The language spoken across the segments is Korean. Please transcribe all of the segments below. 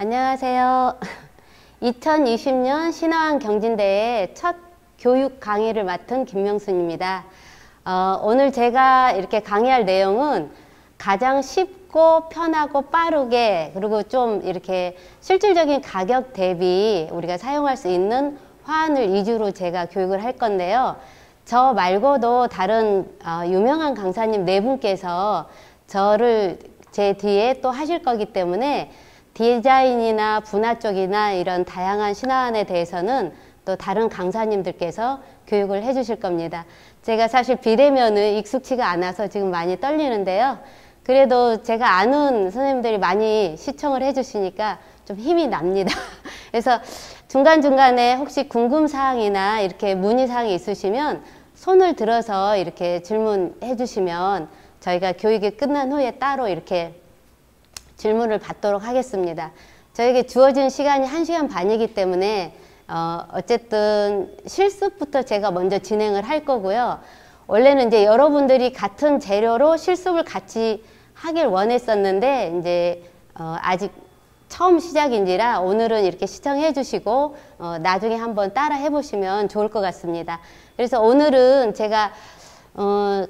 안녕하세요. 2020년 신화원 경진대회 첫 교육 강의를 맡은 김명순입니다. 오늘 제가 이렇게 강의할 내용은 가장 쉽고 편하고 빠르게 그리고 좀 이렇게 실질적인 가격 대비 우리가 사용할 수 있는 화환을 위주로 제가 교육을 할 건데요. 저 말고도 다른 유명한 강사님 네 분께서 저를 제 뒤에 또 하실 거기 때문에 디자인이나 분화 쪽이나 이런 다양한 신화환에 대해서는 또 다른 강사님들께서 교육을 해 주실 겁니다. 제가 사실 비대면은 익숙치가 않아서 지금 많이 떨리는데요. 그래도 제가 아는 선생님들이 많이 시청을 해 주시니까 좀 힘이 납니다. 그래서 중간중간에 혹시 궁금사항이나 이렇게 문의사항이 있으시면 손을 들어서 이렇게 질문해 주시면 저희가 교육이 끝난 후에 따로 이렇게 질문을 받도록 하겠습니다. 저에게 주어진 시간이 1시간 반이기 때문에 어쨌든 실습부터 제가 먼저 진행을 할 거고요. 원래는 이제 여러분들이 같은 재료로 실습을 같이 하길 원했었는데 이제 아직 처음 시작인지라 오늘은 이렇게 시청해 주시고 나중에 한번 따라 해보시면 좋을 것 같습니다. 그래서 오늘은 제가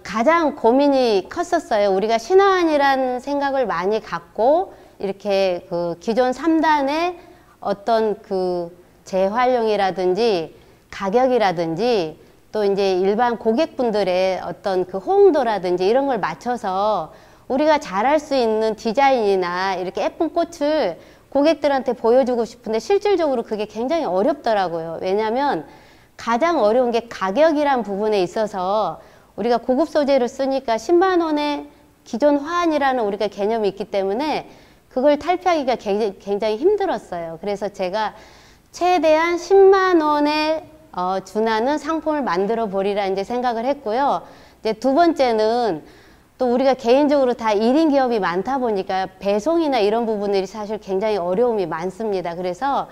가장 고민이 컸었어요. 우리가 신화환이라는 생각을 많이 갖고 이렇게 그 기존 3단의 어떤 그 재활용이라든지 가격이라든지 또 이제 일반 고객분들의 어떤 그 호응도라든지 이런 걸 맞춰서 우리가 잘할 수 있는 디자인이나 이렇게 예쁜 꽃을 고객들한테 보여주고 싶은데 실질적으로 그게 굉장히 어렵더라고요. 왜냐하면 가장 어려운 게 가격이란 부분에 있어서 우리가 고급 소재를 쓰니까 10만 원의 기존 화환이라는 우리가 개념이 있기 때문에 그걸 탈피하기가 굉장히 힘들었어요. 그래서 제가 최대한 10만 원에 준하는 상품을 만들어 보리라 이제 생각을 했고요. 이제 두 번째는 또 우리가 개인적으로 다 1인 기업이 많다 보니까 배송이나 이런 부분들이 사실 굉장히 어려움이 많습니다. 그래서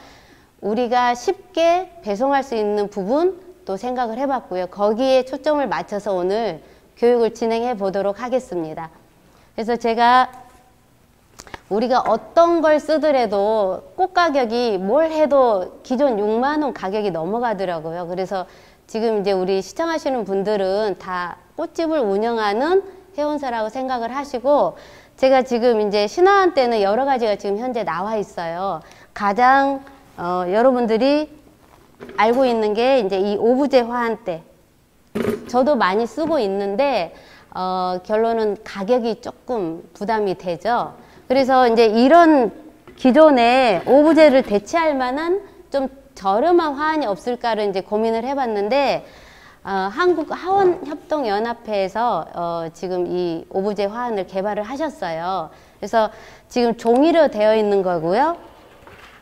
우리가 쉽게 배송할 수 있는 부분 또 생각을 해봤고요. 거기에 초점을 맞춰서 오늘 교육을 진행해 보도록 하겠습니다. 그래서 제가 우리가 어떤 걸 쓰더라도 꽃 가격이 뭘 해도 기존 6만 원 가격이 넘어가더라고요. 그래서 지금 이제 우리 시청하시는 분들은 다 꽃집을 운영하는 회원사라고 생각을 하시고 제가 지금 이제 신화환 때는 여러 가지가 지금 현재 나와 있어요. 가장 여러분들이 알고 있는 게 이제 이 오브제 화환대. 저도 많이 쓰고 있는데 결론은 가격이 조금 부담이 되죠. 그래서 이제 이런 기존의 오브제를 대체할 만한 좀 저렴한 화환이 없을까를 이제 고민을 해봤는데 한국 화원협동연합회에서 지금 이 오브제 화환을 개발을 하셨어요. 그래서 지금 종이로 되어 있는 거고요.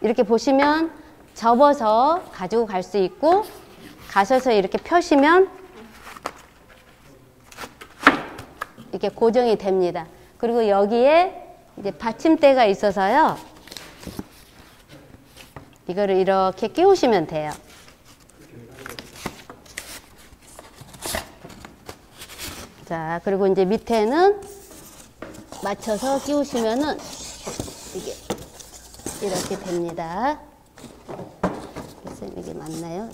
이렇게 보시면 접어서 가지고 갈 수 있고 가셔서 이렇게 펴시면 이렇게 고정이 됩니다. 그리고 여기에 이제 받침대가 있어서요. 이거를 이렇게 끼우시면 돼요. 자, 그리고 이제 밑에는 맞춰서 끼우시면은 이렇게 됩니다. 이게 맞나요?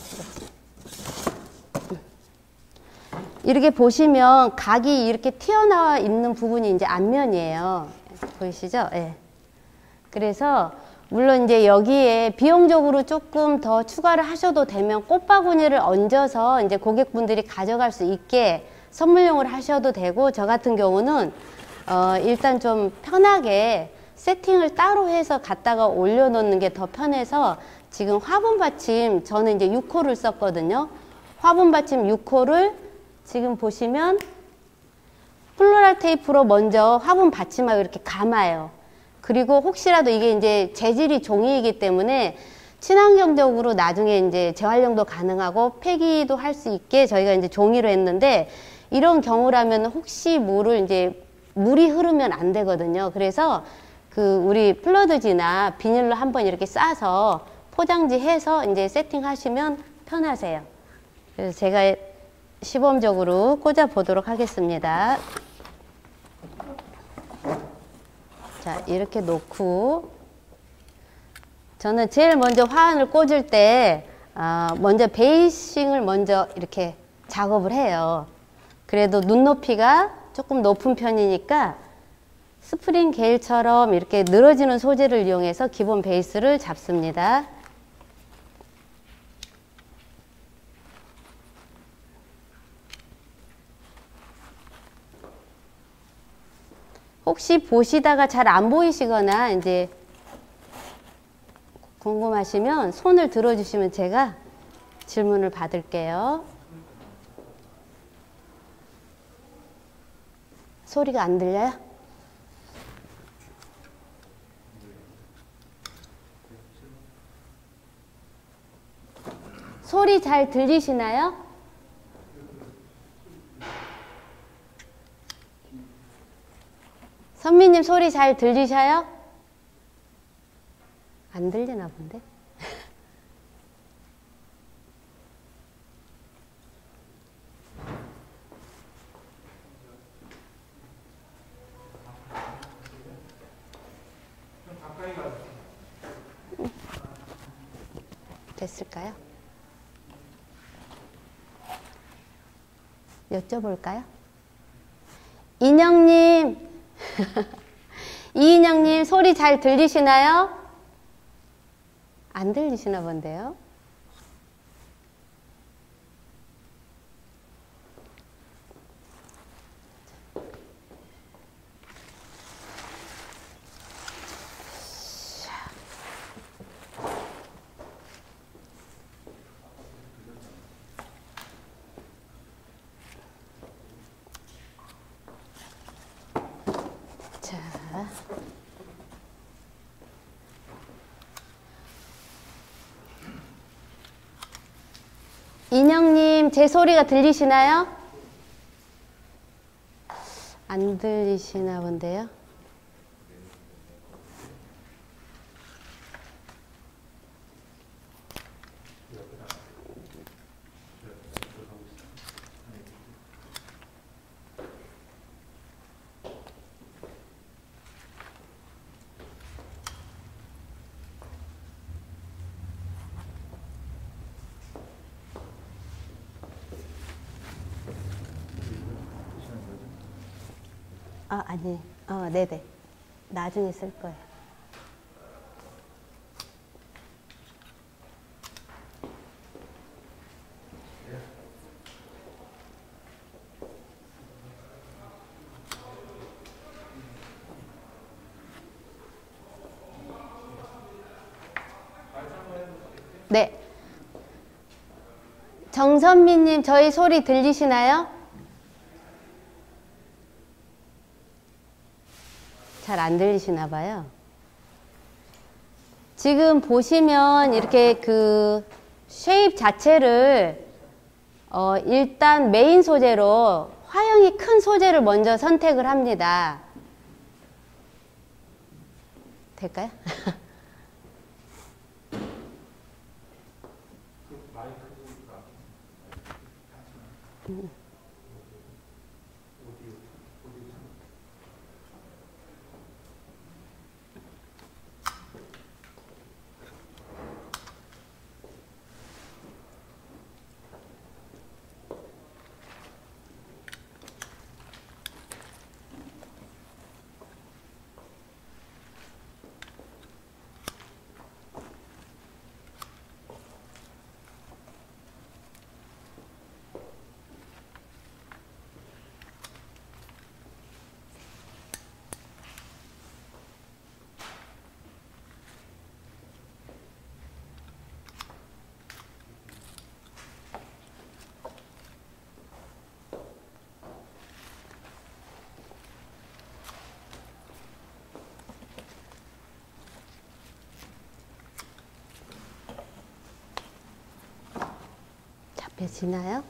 이렇게 보시면 각이 이렇게 튀어나와 있는 부분이 이제 앞면이에요. 보이시죠? 네. 그래서 물론 이제 여기에 비용적으로 조금 더 추가를 하셔도 되면 꽃바구니를 얹어서 이제 고객분들이 가져갈 수 있게 선물용을 하셔도 되고 저 같은 경우는 일단 좀 편하게 세팅을 따로 해서 갖다가 올려놓는 게 더 편해서 지금 화분 받침 저는 이제 6호를 썼거든요. 화분 받침 6호를 지금 보시면 플로랄 테이프로 먼저 화분 받침하고 이렇게 감아요. 그리고 혹시라도 이게 이제 재질이 종이이기 때문에 친환경적으로 나중에 이제 재활용도 가능하고 폐기도 할 수 있게 저희가 이제 종이로 했는데 이런 경우라면 혹시 물이 흐르면 안 되거든요. 그래서 그 우리 플러드지나 비닐로 한번 이렇게 싸서 포장지 해서 이제 세팅하시면 편하세요. 그래서 제가 시범적으로 꽂아 보도록 하겠습니다. 자, 이렇게 놓고 저는 제일 먼저 화환을 꽂을 때 먼저 베이싱을 먼저 이렇게 작업을 해요. 그래도 눈높이가 조금 높은 편이니까 스프링 게일처럼 이렇게 늘어지는 소재를 이용해서 기본 베이스를 잡습니다. 혹시 보시다가 잘 안 보이시거나 이제 궁금하시면 손을 들어주시면 제가 질문을 받을게요. 소리가 안 들려요? 소리 잘 들리시나요? 선미님 소리 잘 들리셔요? 안 들리나 본데? 됐을까요? 여쭤볼까요? 인형님, 이인형님 소리 잘 들리시나요? 안 들리시나 본데요? 자, 인형님 제 소리가 들리시나요? 안 들리시나 본데요? 아니, 네네. 나중에 쓸 거예요. 네. 정선미님, 저희 소리 들리시나요? 잘 안 들리시나 봐요. 지금 보시면 이렇게 그 쉐입 자체를 일단 메인 소재로 화형이 큰 소재를 먼저 선택을 합니다. 될까요? 잡혀지나요?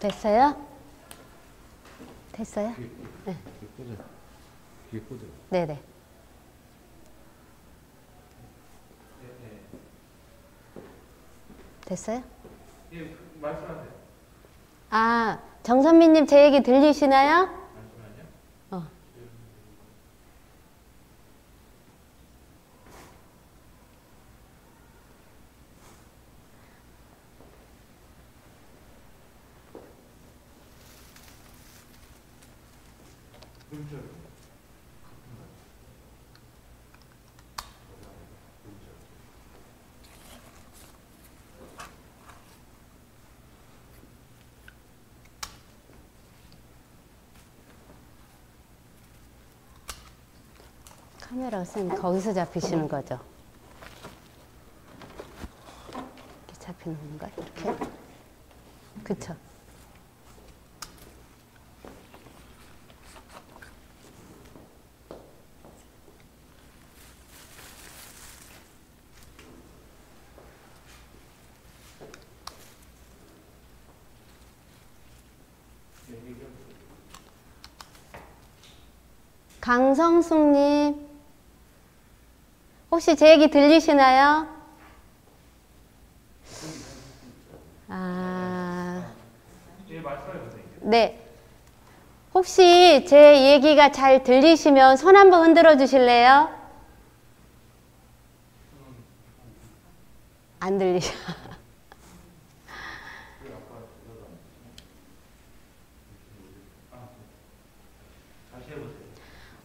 됐어요? 됐어요? 네. 귀에 꽂아. 네네. 됐어요? 예, 말씀하세요. 아, 정선미님 제 얘기 들리시나요? 잠시만요. 어. 카메라 선생님 거기서 잡히시는 거죠? 이렇게 잡히는 건가? 이렇게? 그쵸? 강성숙님 혹시 제 얘기 들리시나요? 아, 예, 말씀해보세요. 네. 혹시 제 얘기가 잘 들리시면 손 한번 흔들어 주실래요? 안 들리셔.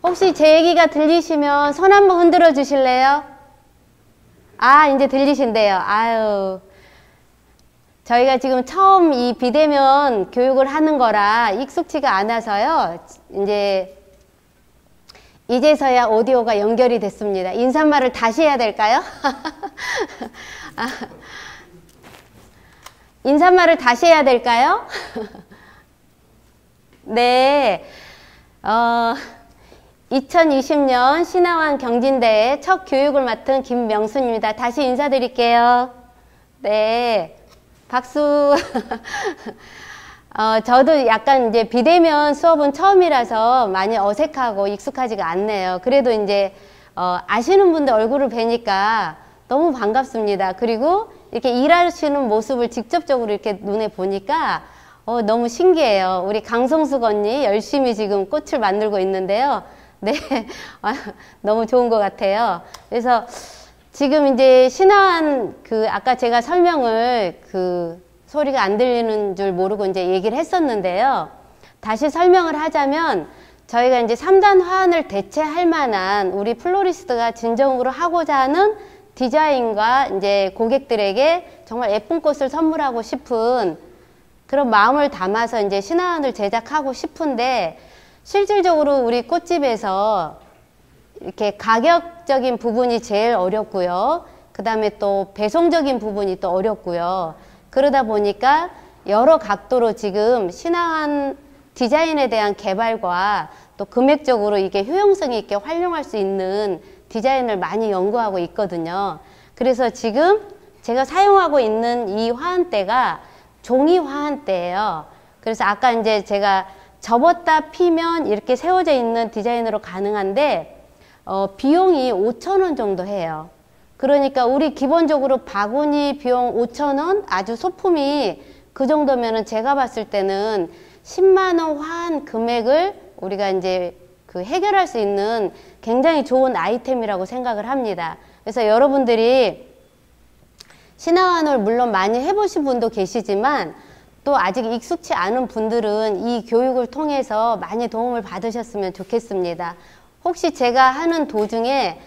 혹시 제 얘기가 들리시면 손 한번 흔들어 주실래요? 아, 이제 들리신대요. 아유. 저희가 지금 처음 이 비대면 교육을 하는 거라 익숙치가 않아서요. 이제서야 오디오가 연결이 됐습니다. 인사말을 다시 해야 될까요? 아, 인사말을 다시 해야 될까요? 네. 2020년 신화원 경진대회 첫 교육을 맡은 김명순입니다. 다시 인사드릴게요. 네. 박수. 저도 약간 이제 비대면 수업은 처음이라서 많이 어색하고 익숙하지가 않네요. 그래도 이제, 아시는 분들 얼굴을 뵈니까 너무 반갑습니다. 그리고 이렇게 일하시는 모습을 직접적으로 이렇게 눈에 보니까, 너무 신기해요. 우리 강성숙 언니 열심히 지금 꽃을 만들고 있는데요. 네. 너무 좋은 것 같아요. 그래서 지금 이제 신화원 아까 제가 설명을 소리가 안 들리는 줄 모르고 이제 얘기를 했었는데요. 다시 설명을 하자면 저희가 이제 3단 화환을 대체할 만한 우리 플로리스트가 진정으로 하고자 하는 디자인과 이제 고객들에게 정말 예쁜 꽃을 선물하고 싶은 그런 마음을 담아서 이제 신화원을 제작하고 싶은데 실질적으로 우리 꽃집에서 이렇게 가격적인 부분이 제일 어렵고요. 그 다음에 또 배송적인 부분이 또 어렵고요. 그러다 보니까 여러 각도로 지금 신화원 디자인에 대한 개발과 또 금액적으로 이게 효용성 있게 활용할 수 있는 디자인을 많이 연구하고 있거든요. 그래서 지금 제가 사용하고 있는 이 화환대가 종이 화환대예요. 그래서 아까 이제 제가 접었다 피면 이렇게 세워져 있는 디자인으로 가능한데 비용이 5,000원 정도 해요. 그러니까 우리 기본적으로 바구니 비용 5,000원 아주 소품이 그 정도면은 제가 봤을 때는 10만원 화한 금액을 우리가 이제 해결할 수 있는 굉장히 좋은 아이템이라고 생각을 합니다. 그래서 여러분들이 신화환을 물론 많이 해보신 분도 계시지만 또 아직 익숙치 않은 분들은 이 교육을 통해서 많이 도움을 받으셨으면 좋겠습니다. 혹시 제가 하는 도중에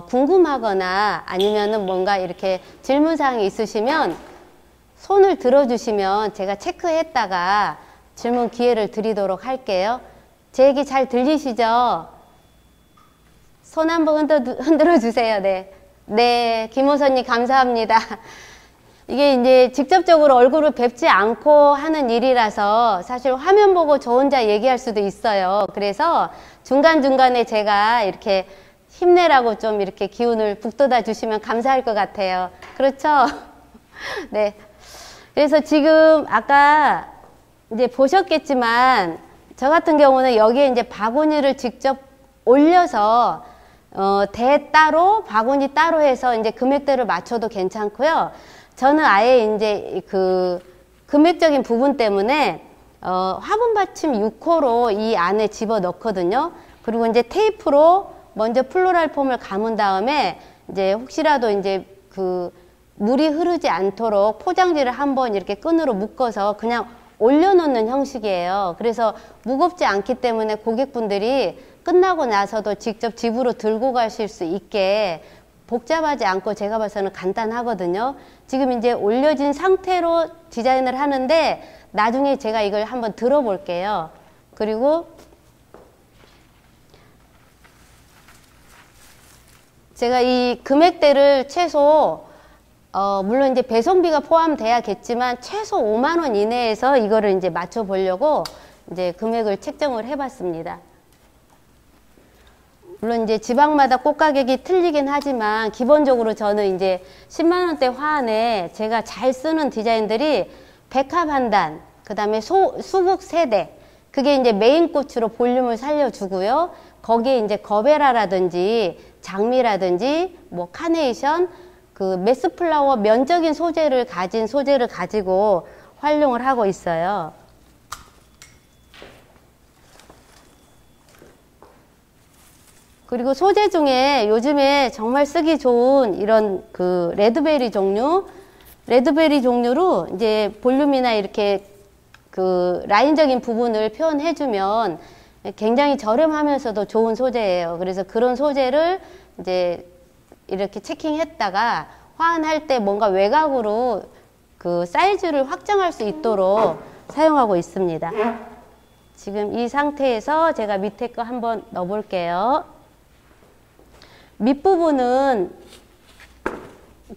궁금하거나 아니면은 뭔가 이렇게 질문사항이 있으시면 손을 들어주시면 제가 체크했다가 질문 기회를 드리도록 할게요. 제 얘기 잘 들리시죠? 손 한번 흔들어 주세요. 네. 네, 김호선님 감사합니다. 이게 이제 직접적으로 얼굴을 뵙지 않고 하는 일이라서 사실 화면 보고 저 혼자 얘기할 수도 있어요. 그래서 중간중간에 제가 이렇게 힘내라고 좀 이렇게 기운을 북돋아 주시면 감사할 것 같아요. 그렇죠? 네. 그래서 지금 아까 이제 보셨겠지만 저 같은 경우는 여기에 이제 바구니를 직접 올려서 대 따로 바구니 따로 해서 이제 금액대를 맞춰도 괜찮고요. 저는 아예 이제 그 금액적인 부분 때문에 화분 받침 6호로 이 안에 집어 넣거든요. 그리고 이제 테이프로 먼저 플로랄 폼을 감은 다음에 이제 혹시라도 이제 그 물이 흐르지 않도록 포장지를 한번 이렇게 끈으로 묶어서 그냥 올려놓는 형식이에요. 그래서 무겁지 않기 때문에 고객분들이 끝나고 나서도 직접 집으로 들고 가실 수 있게 복잡하지 않고 제가 봐서는 간단하거든요. 지금 이제 올려진 상태로 디자인을 하는데 나중에 제가 이걸 한번 들어볼게요. 그리고 제가 이 금액대를 최소 물론 이제 배송비가 포함돼야겠지만 최소 5만 원 이내에서 이거를 이제 맞춰 보려고 이제 금액을 책정을 해 봤습니다. 물론 이제 지방마다 꽃 가격이 틀리긴 하지만 기본적으로 저는 이제 10만 원대 화환에 제가 잘 쓰는 디자인들이 백합 한 단, 그 다음에 수국 3대, 그게 이제 메인 꽃으로 볼륨을 살려주고요. 거기에 이제 거베라라든지 장미라든지 뭐 카네이션, 그 메스플라워 면적인 소재를 가지고 활용을 하고 있어요. 그리고 소재 중에 요즘에 정말 쓰기 좋은 이런 그 레드베리 종류로 이제 볼륨이나 이렇게 그 라인적인 부분을 표현해주면 굉장히 저렴하면서도 좋은 소재예요. 그래서 그런 소재를 이제 이렇게 체킹했다가 화환할 때 뭔가 외곽으로 그 사이즈를 확장할 수 있도록 사용하고 있습니다. 지금 이 상태에서 제가 밑에 거 한번 넣어볼게요. 밑부분은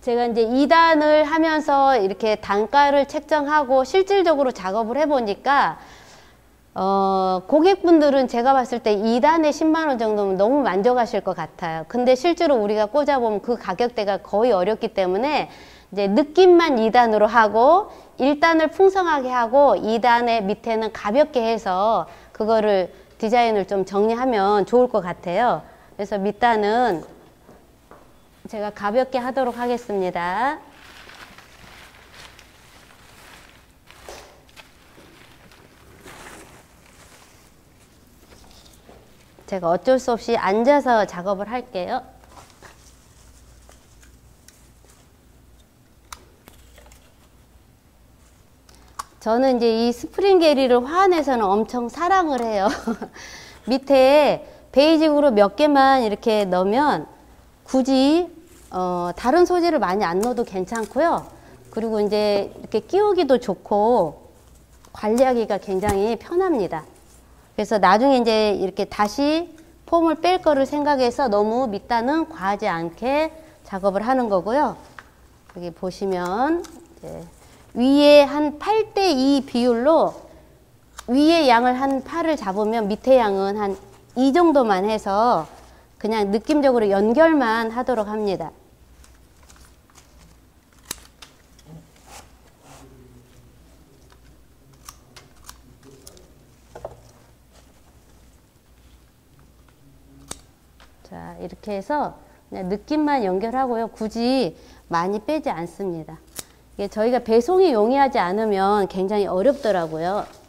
제가 이제 2단을 하면서 이렇게 단가를 책정하고 실질적으로 작업을 해보니까 고객분들은 제가 봤을 때 2단에 10만 원 정도면 너무 만족하실 것 같아요. 근데 실제로 우리가 꽂아보면 그 가격대가 거의 어렵기 때문에 이제 느낌만 2단으로 하고 1단을 풍성하게 하고 2단의 밑에는 가볍게 해서 그거를 디자인을 좀 정리하면 좋을 것 같아요. 그래서 밑단은 제가 가볍게 하도록 하겠습니다. 제가 어쩔 수 없이 앉아서 작업을 할게요. 저는 이제 이 스프링 게리를 화환에서는 엄청 사랑을 해요. 밑에 베이직으로 몇 개만 이렇게 넣으면 굳이 다른 소재를 많이 안 넣어도 괜찮고요. 그리고 이제 이렇게 끼우기도 좋고 관리하기가 굉장히 편합니다. 그래서 나중에 이제 이렇게 다시 폼을 뺄 거를 생각해서 너무 밑단은 과하지 않게 작업을 하는 거고요. 여기 보시면 이제 위에 한 8대2 비율로 위에 양을 한 8을 잡으면 밑에 양은 한 2 정도만 해서 그냥 느낌적으로 연결만 하도록 합니다. 자, 이렇게 해서 그냥 느낌만 연결하고요. 굳이 많이 빼지 않습니다. 이게 저희가 배송이 용이하지 않으면 굉장히 어렵더라고요.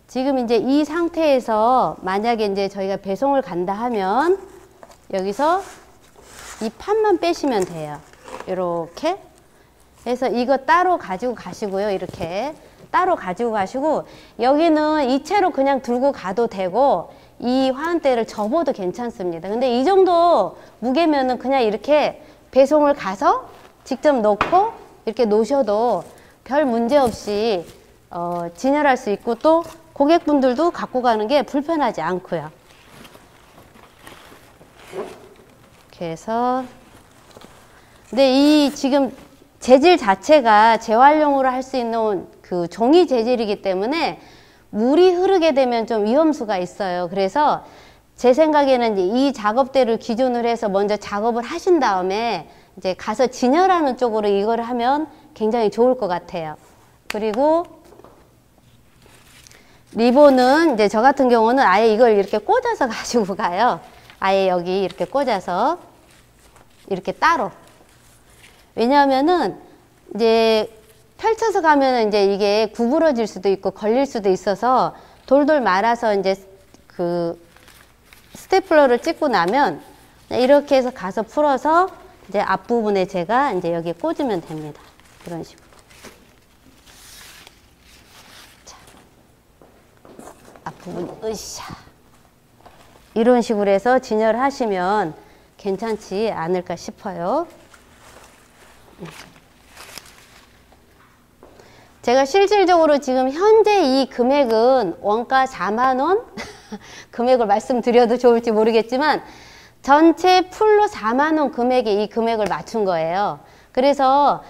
지금 이제 이 상태에서 만약에 이제 저희가 배송을 간다 하면 여기서 이 판만 빼시면 돼요. 이렇게 해서 이거 따로 가지고 가시고요. 이렇게 따로 가지고 가시고 여기는 이 채로 그냥 들고 가도 되고 이 화환대를 접어도 괜찮습니다. 근데 이 정도 무게면은 그냥 이렇게 배송을 가서 직접 넣고 이렇게 놓으셔도 별 문제 없이 진열할 수 있고 또 고객분들도 갖고 가는 게 불편하지 않고요. 이렇게 해서 근데 이 지금 재질 자체가 재활용으로 할 수 있는 그 종이 재질이기 때문에 물이 흐르게 되면 좀 위험수가 있어요. 그래서 제 생각에는 이 작업대를 기준으로 해서 먼저 작업을 하신 다음에 이제 가서 진열하는 쪽으로 이걸 하면 굉장히 좋을 것 같아요. 그리고 리본은 이제 저 같은 경우는 아예 이걸 이렇게 꽂아서 가지고 가요. 아예 여기 이렇게 꽂아서 이렇게 따로. 왜냐하면은 이제 펼쳐서 가면은 이제 이게 구부러질 수도 있고 걸릴 수도 있어서 돌돌 말아서 이제 그 스테플러를 찍고 나면 이렇게 해서 가서 풀어서 이제 앞부분에 제가 이제 여기에 꽂으면 됩니다. 이런 식으로. 자, 앞부분, 으쌰. 이런 식으로 해서 진열하시면 괜찮지 않을까 싶어요. 제가 실질적으로 지금 현재 이 금액은 원가 4만원 금액을 말씀드려도 좋을지 모르겠지만 전체 풀로 4만원 금액에 이 금액을 맞춘 거예요. 그래서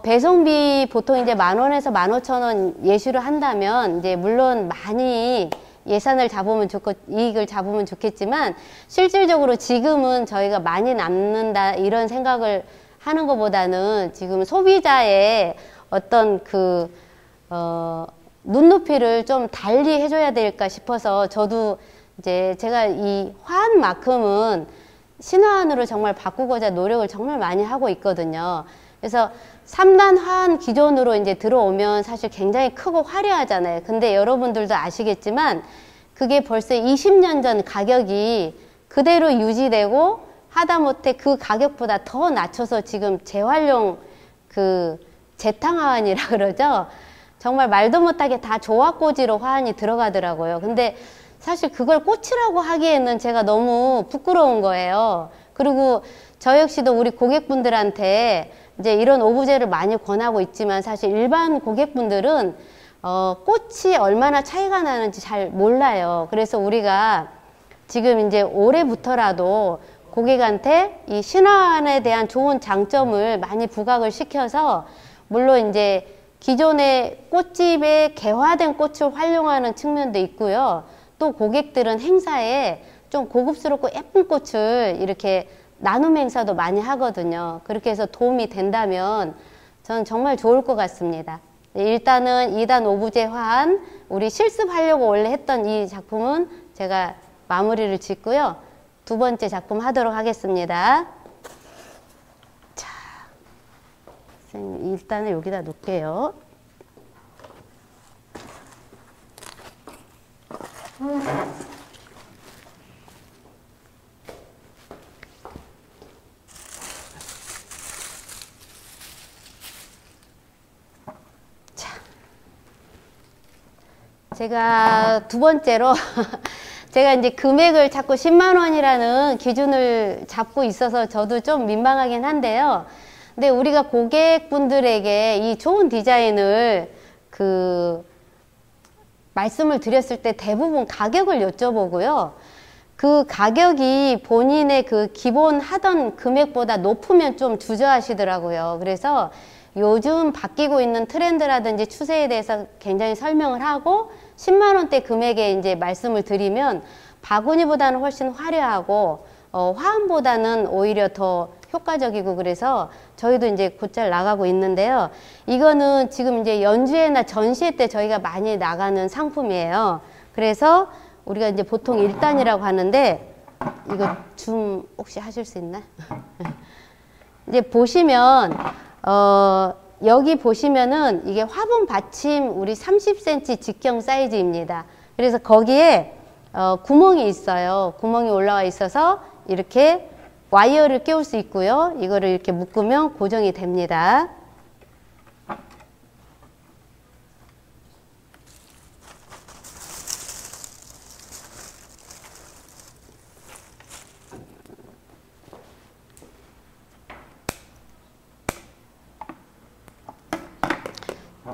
배송비 보통 이제 10,000원에서 15,000원 예시로 한다면 이제 물론 많이 예산을 잡으면 좋고 이익을 잡으면 좋겠지만 실질적으로 지금은 저희가 많이 남는다 이런 생각을 하는 것보다는 지금 소비자의 어떤 그 눈높이를 좀 달리 해줘야 될까 싶어서 저도 이제 제가 이 화환만큼은 신화환으로 정말 바꾸고자 노력을 정말 많이 하고 있거든요. 그래서 3단 화환 기존으로 이제 들어오면 사실 굉장히 크고 화려하잖아요. 근데 여러분들도 아시겠지만 그게 벌써 20년 전 가격이 그대로 유지되고 하다못해 그 가격보다 더 낮춰서 지금 재활용 그 재탕화환이라 그러죠. 정말 말도 못하게 다 조합꽂이로 화환이 들어가더라고요. 근데 사실 그걸 꽃이라고 하기에는 제가 너무 부끄러운 거예요. 그리고 저 역시도 우리 고객분들한테 이제 이런 오브제를 많이 권하고 있지만 사실 일반 고객분들은 꽃이 얼마나 차이가 나는지 잘 몰라요. 그래서 우리가 지금 이제 올해부터라도 고객한테 이 신화환에 대한 좋은 장점을 많이 부각을 시켜서 물론 이제 기존의 꽃집에 개화된 꽃을 활용하는 측면도 있고요. 또 고객들은 행사에 좀 고급스럽고 예쁜 꽃을 이렇게 나눔 행사도 많이 하거든요. 그렇게 해서 도움이 된다면 저는 정말 좋을 것 같습니다. 일단은 2단 오브제 화환 우리 실습하려고 원래 했던 이 작품은 제가 마무리를 짓고요. 두 번째 작품 하도록 하겠습니다. 자, 선생님 일단은 여기다 놓을게요. 제가 두 번째로 제가 이제 금액을 자꾸 10만 원이라는 기준을 잡고 있어서 저도 좀 민망하긴 한데요. 근데 우리가 고객분들에게 이 좋은 디자인을 말씀을 드렸을 때 대부분 가격을 여쭤보고요. 그 가격이 본인의 그 기본 하던 금액보다 높으면 좀 주저하시더라고요. 그래서 요즘 바뀌고 있는 트렌드라든지 추세에 대해서 굉장히 설명을 하고 10만 원대 금액에 이제 말씀을 드리면 바구니보다는 훨씬 화려하고 화환보다는 오히려 더 효과적이고 그래서 저희도 이제 곧잘 나가고 있는데요. 이거는 지금 이제 연주회나 전시회 때 저희가 많이 나가는 상품이에요. 그래서 우리가 이제 보통 1단이라고 하는데 이거 줌 혹시 하실 수 있나? 이제 보시면 여기 보시면은 이게 화분 받침 우리 30cm 직경 사이즈입니다. 그래서 거기에 구멍이 있어요. 구멍이 올라와 있어서 이렇게 와이어를 끼울 수 있고요. 이거를 이렇게 묶으면 고정이 됩니다.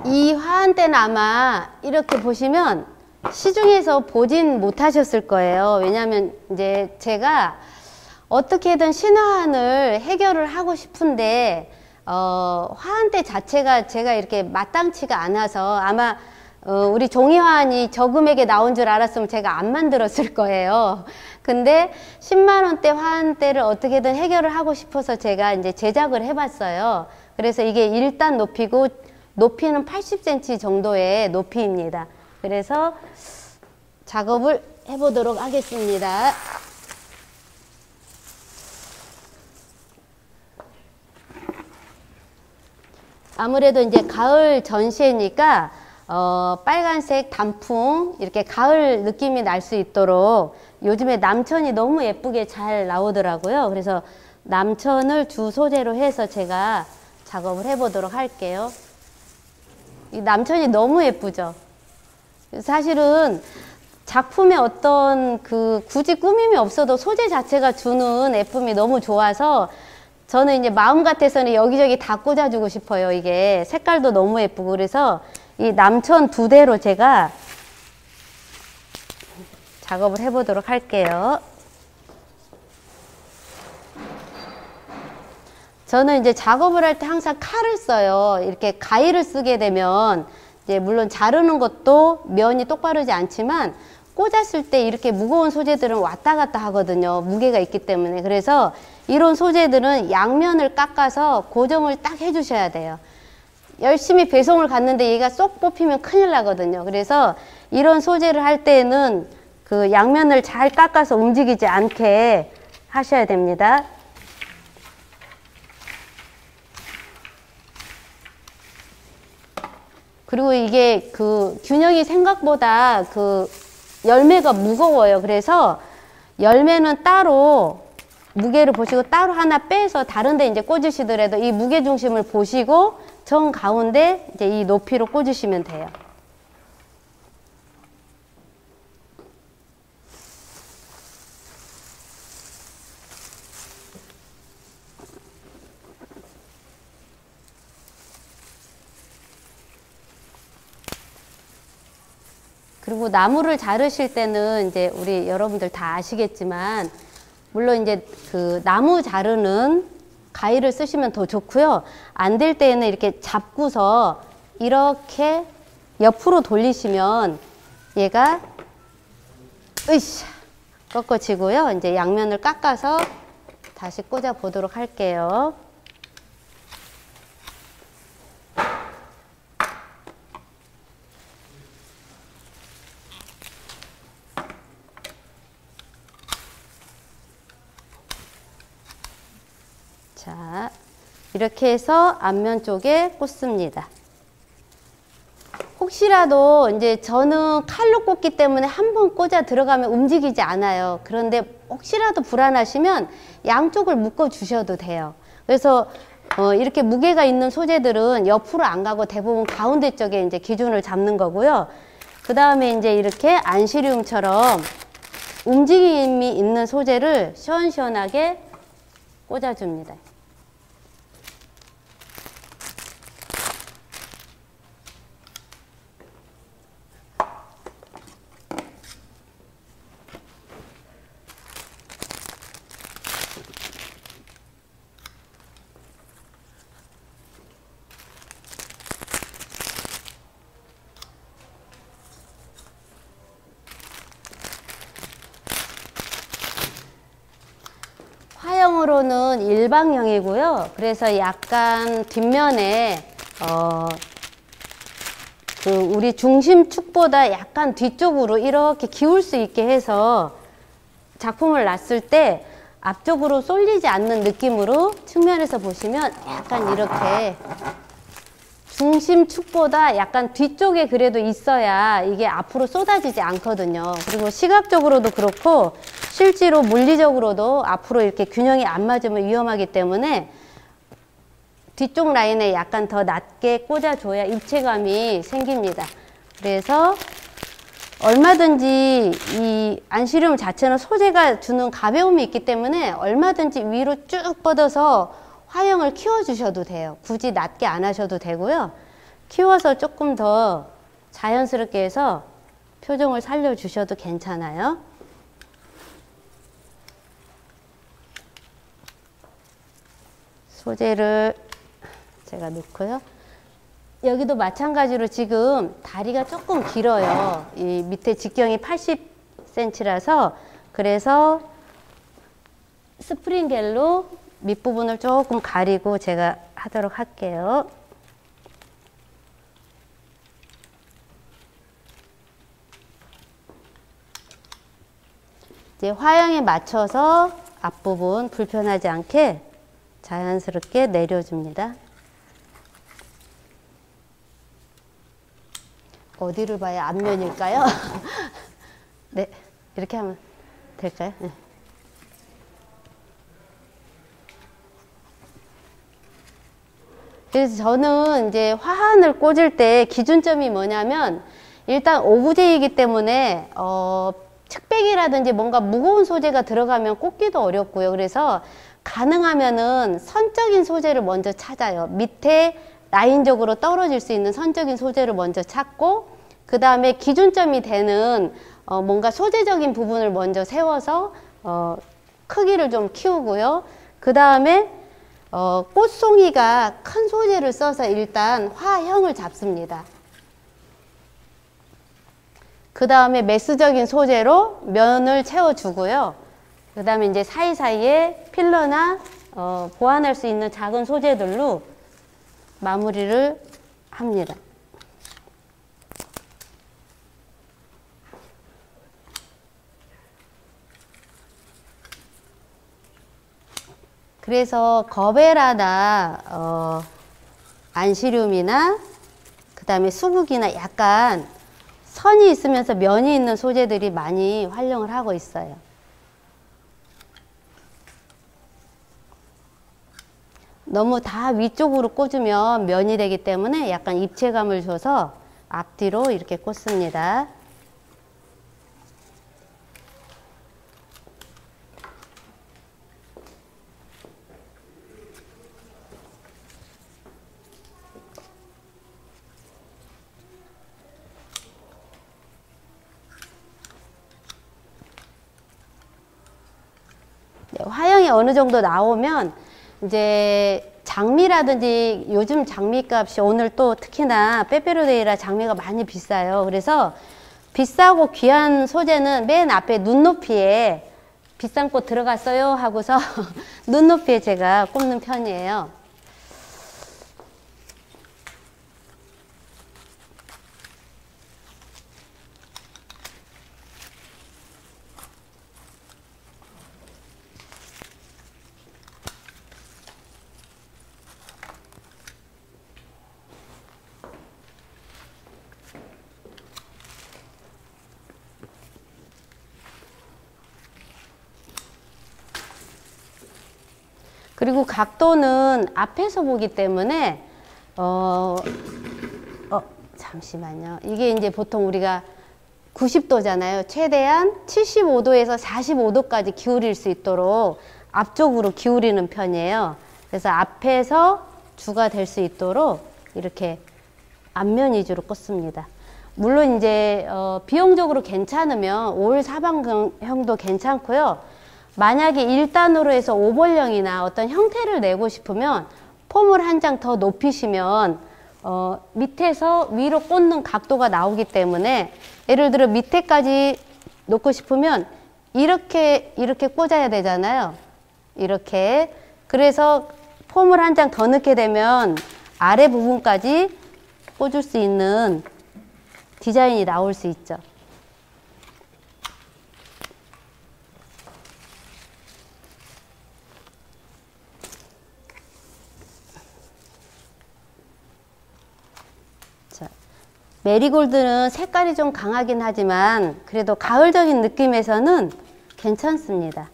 이 화환대는 아마 이렇게 보시면 시중에서 보진 못하셨을 거예요. 왜냐하면 이제 제가 어떻게든 신화환을 해결을 하고 싶은데 화환대 자체가 제가 이렇게 마땅치가 않아서 아마 우리 종이화환이 저금액에 나온 줄 알았으면 제가 안 만들었을 거예요. 근데 10만 원대 화환대를 어떻게든 해결을 하고 싶어서 제가 이제 제작을 해봤어요. 그래서 이게 1단 높이고 높이는 80cm 정도의 높이입니다. 그래서 작업을 해보도록 하겠습니다. 아무래도 이제 가을 전시회니까 빨간색 단풍 이렇게 가을 느낌이 날 수 있도록 요즘에 남천이 너무 예쁘게 잘 나오더라고요. 그래서 남천을 주 소재로 해서 제가 작업을 해보도록 할게요. 이 남천이 너무 예쁘죠. 사실은 작품에 어떤 굳이 꾸밈이 없어도 소재 자체가 주는 예쁨이 너무 좋아서 저는 이제 마음 같아서는 여기저기 다 꽂아주고 싶어요. 이게 색깔도 너무 예쁘고. 그래서 이 남천 2대로 제가 작업을 해보도록 할게요. 저는 이제 작업을 할 때 항상 칼을 써요. 이렇게 가위를 쓰게 되면 이제 물론 자르는 것도 면이 똑바르지 않지만 꽂았을 때 이렇게 무거운 소재들은 왔다 갔다 하거든요. 무게가 있기 때문에. 그래서 이런 소재들은 양면을 깎아서 고정을 딱 해주셔야 돼요. 열심히 배송을 갔는데 얘가 쏙 뽑히면 큰일 나거든요. 그래서 이런 소재를 할 때는 그 양면을 잘 깎아서 움직이지 않게 하셔야 됩니다. 그리고 이게 균형이 생각보다 열매가 무거워요. 그래서 열매는 따로 무게를 보시고 따로 하나 빼서 다른 데 이제 꽂으시더라도 이 무게 중심을 보시고 정 가운데 이제 이 높이로 꽂으시면 돼요. 그리고 나무를 자르실 때는 이제 우리 여러분들 다 아시겠지만 물론 이제 나무 자르는 가위를 쓰시면 더 좋고요. 안 될 때에는 이렇게 잡고서 이렇게 옆으로 돌리시면 얘가 으쌰 꺾어지고요. 이제 양면을 깎아서 다시 꽂아 보도록 할게요. 자, 이렇게 해서 앞면 쪽에 꽂습니다. 혹시라도 이제 저는 칼로 꽂기 때문에 한번 꽂아 들어가면 움직이지 않아요. 그런데 혹시라도 불안하시면 양쪽을 묶어 주셔도 돼요. 그래서 이렇게 무게가 있는 소재들은 옆으로 안 가고 대부분 가운데 쪽에 이제 기준을 잡는 거고요. 그 다음에 이제 이렇게 안시륨처럼 움직임이 있는 소재를 시원시원하게 꽂아줍니다. 화형으로는 일방형이고요. 그래서 약간 뒷면에 우리 중심축보다 약간 뒤쪽으로 이렇게 기울 수 있게 해서 작품을 놨을 때 앞쪽으로 쏠리지 않는 느낌으로 측면에서 보시면 약간 이렇게 중심축보다 약간 뒤쪽에 그래도 있어야 이게 앞으로 쏟아지지 않거든요. 그리고 시각적으로도 그렇고 실제로 물리적으로도 앞으로 이렇게 균형이 안 맞으면 위험하기 때문에 뒤쪽 라인에 약간 더 낮게 꽂아줘야 입체감이 생깁니다. 그래서 얼마든지 이 안시륨 자체는 소재가 주는 가벼움이 있기 때문에 얼마든지 위로 쭉 뻗어서 화형을 키워주셔도 돼요. 굳이 낮게 안 하셔도 되고요. 키워서 조금 더 자연스럽게 해서 표정을 살려주셔도 괜찮아요. 소재를 제가 넣고요. 여기도 마찬가지로 지금 다리가 조금 길어요. 이 밑에 직경이 80cm라서 그래서 스프링겔로 밑부분을 조금 가리고 제가 하도록 할게요. 이제 화형에 맞춰서 앞부분 불편하지 않게 자연스럽게 내려줍니다. 어디를 봐야 앞면일까요? 네, 이렇게 하면 될까요? 네. 그래서 저는 이제 화환을 꽂을 때 기준점이 뭐냐면 일단 오브제이기 때문에 측백이라든지 뭔가 무거운 소재가 들어가면 꽂기도 어렵고요. 그래서 가능하면은 선적인 소재를 먼저 찾아요. 밑에 라인적으로 떨어질 수 있는 선적인 소재를 먼저 찾고 그 다음에 기준점이 되는 뭔가 소재적인 부분을 먼저 세워서 크기를 좀 키우고요. 그 다음에 꽃송이가 큰 소재를 써서 일단 화형을 잡습니다. 그 다음에 메스적인 소재로 면을 채워주고요. 그 다음에 이제 사이사이에 필러나 보완할 수 있는 작은 소재들로 마무리를 합니다. 그래서 거베라나 안시륨이나 그 다음에 수국이나 약간 선이 있으면서 면이 있는 소재들이 많이 활용을 하고 있어요. 너무 다 위쪽으로 꽂으면 면이 되기 때문에 약간 입체감을 줘서 앞뒤로 이렇게 꽂습니다. 네, 화형이 어느 정도 나오면 이제 장미라든지 요즘 장미값이 오늘 또 특히나 빼빼로데이라 장미가 많이 비싸요. 그래서 비싸고 귀한 소재는 맨 앞에 눈높이에 비싼 꽃 들어갔어요 하고서 눈높이에 제가 꼽는 편이에요. 그리고 각도는 앞에서 보기 때문에 잠시만요. 이게 이제 보통 우리가 90도잖아요. 최대한 75도에서 45도까지 기울일 수 있도록 앞쪽으로 기울이는 편이에요. 그래서 앞에서 주가 될 수 있도록 이렇게 앞면 위주로 꽂습니다. 물론 이제 비용적으로 괜찮으면 5월 사방형도 괜찮고요. 만약에 1단으로 해서 오벌형이나 어떤 형태를 내고 싶으면 폼을 한 장 더 높이시면 밑에서 위로 꽂는 각도가 나오기 때문에 예를 들어 밑에까지 놓고 싶으면 이렇게 꽂아야 되잖아요. 이렇게. 그래서 폼을 한 장 더 넣게 되면 아래 부분까지 꽂을 수 있는 디자인이 나올 수 있죠. 메리골드는 색깔이 좀 강하긴 하지만 그래도 가을적인 느낌에서는 괜찮습니다.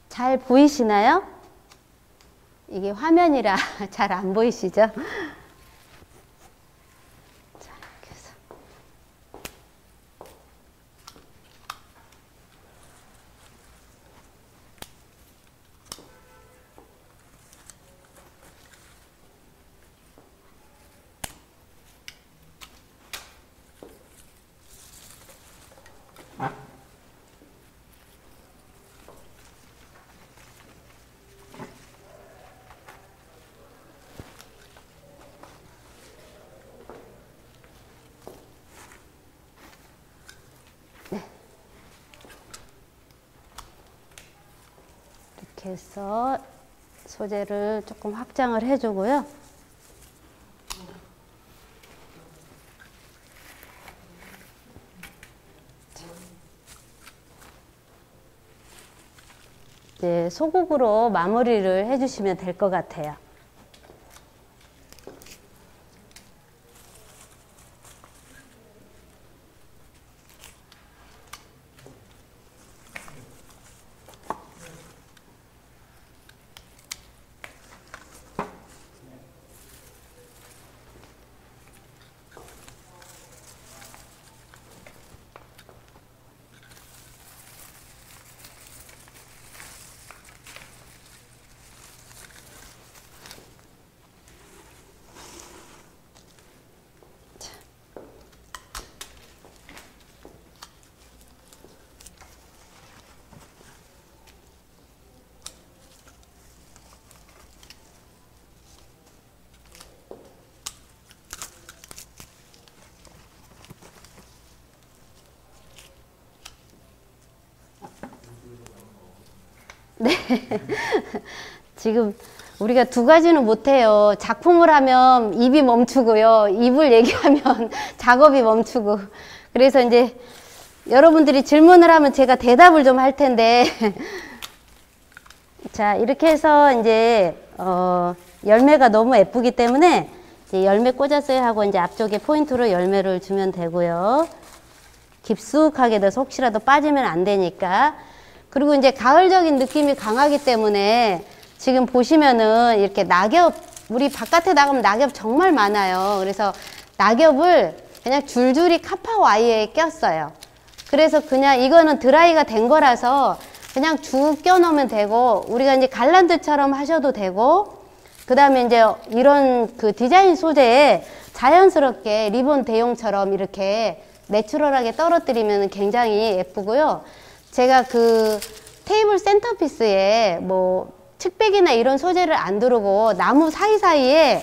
잘 보이시나요? 이게 화면이라 잘 안 보이시죠? 이렇게 해서 소재를 조금 확장을 해주고요. 이제 소국으로 마무리를 해주시면 될 것 같아요. 네. 지금 우리가 두 가지는 못해요. 작품을 하면 입이 멈추고요. 입을 얘기하면 작업이 멈추고. 그래서 이제 여러분들이 질문을 하면 제가 대답을 좀 할 텐데. 자, 이렇게 해서 이제, 열매가 너무 예쁘기 때문에 이제 열매 꽂았어요 하고 이제 앞쪽에 포인트로 열매를 주면 되고요. 깊숙하게 넣어서 혹시라도 빠지면 안 되니까. 그리고 이제 가을적인 느낌이 강하기 때문에 지금 보시면은 이렇게 낙엽, 우리 바깥에 나가면 낙엽 정말 많아요. 그래서 낙엽을 그냥 줄줄이 카파 와이어에 꼈어요. 그래서 그냥 이거는 드라이가 된 거라서 그냥 쭉 껴놓으면 되고, 우리가 이제 갈란드처럼 하셔도 되고, 그 다음에 이제 이런 그 디자인 소재에 자연스럽게 리본 대용처럼 이렇게 내추럴하게 떨어뜨리면 굉장히 예쁘고요. 제가 그 테이블 센터피스에 뭐 측백이나 이런 소재를 안 두르고 나무 사이사이에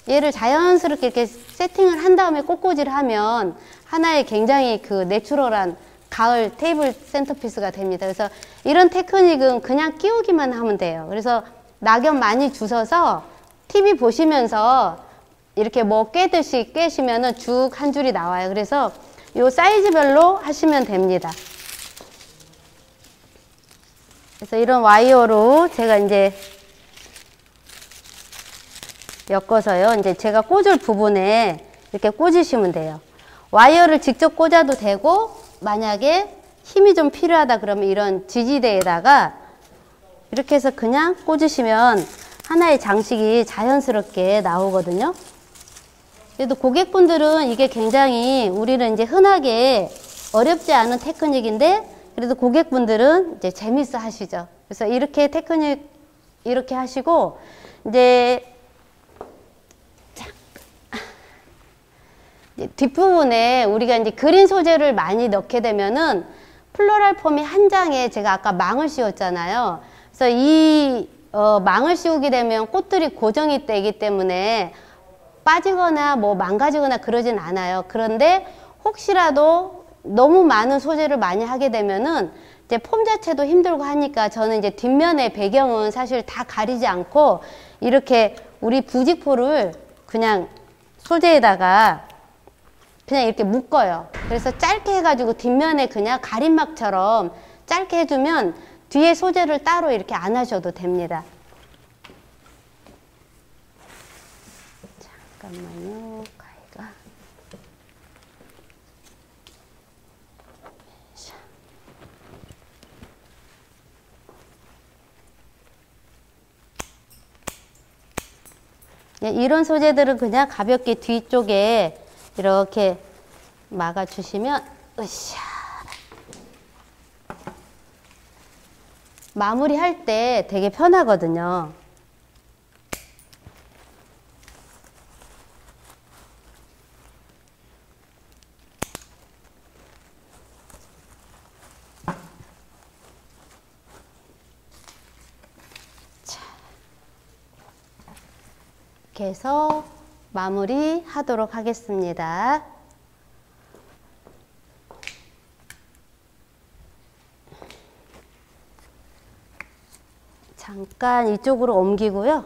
얘를 자연스럽게 이렇게 세팅을 한 다음에 꽃꽂이를 하면 하나의 굉장히 그 내추럴한 가을 테이블 센터피스가 됩니다. 그래서 이런 테크닉은 그냥 끼우기만 하면 돼요. 그래서 낙엽 많이 주셔서 TV 보시면서 이렇게 뭐 꿰듯이 꿰시면은 쭉 한 줄이 나와요. 그래서 요 사이즈별로 하시면 됩니다. 그래서 이런 와이어로 제가 이제 엮어서요. 이제 제가 꽂을 부분에 이렇게 꽂으시면 돼요. 와이어를 직접 꽂아도 되고, 만약에 힘이 좀 필요하다 그러면 이런 지지대에다가 이렇게 해서 그냥 꽂으시면 하나의 장식이 자연스럽게 나오거든요. 그래도 고객분들은 이게 굉장히 우리는 이제 흔하게 어렵지 않은 테크닉인데, 그래도 고객분들은 이제 재밌어 하시죠. 그래서 이렇게 테크닉 이렇게 하시고, 이제 뒷부분에 우리가 이제 그린 소재를 많이 넣게 되면은 플로럴 폼이 한 장에 제가 아까 망을 씌웠잖아요. 그래서 이 망을 씌우게 되면 꽃들이 고정이 되기 때문에 빠지거나 뭐 망가지거나 그러진 않아요. 그런데 혹시라도 너무 많은 소재를 많이 하게 되면은 이제 폼 자체도 힘들고 하니까 저는 이제 뒷면의 배경은 사실 다 가리지 않고 이렇게 우리 부직포를 그냥 소재에다가 그냥 이렇게 묶어요. 그래서 짧게 해가지고 뒷면에 그냥 가림막처럼 짧게 해주면 뒤에 소재를 따로 이렇게 안 하셔도 됩니다. 잠깐만요. 가위가. 이런 소재들은 그냥 가볍게 뒤쪽에 이렇게 막아주시면 으쌰. 마무리할 때 되게 편하거든요. 자, 이렇게 해서 마무리 하도록 하겠습니다. 잠깐 이쪽으로 옮기고요.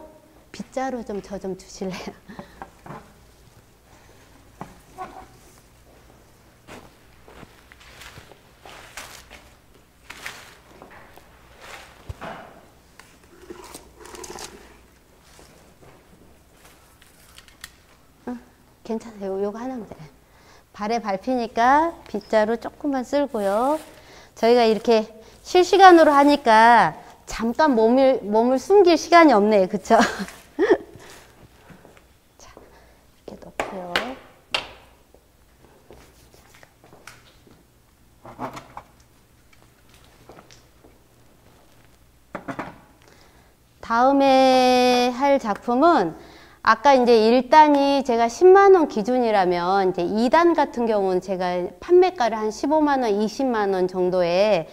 빗자루 좀 저 좀 주실래요? 괜찮아요. 요거 하나면 돼요. 발에 밟히니까 빗자루 조금만 쓸고요. 저희가 이렇게 실시간으로 하니까 잠깐 몸을 숨길 시간이 없네요. 그쵸? 자, 이렇게 놓고요. 다음에 할 작품은 아까 이제 1단이 제가 10만 원 기준이라면 이제 2단 같은 경우는 제가 판매가를 한 15만 원, 20만 원 정도의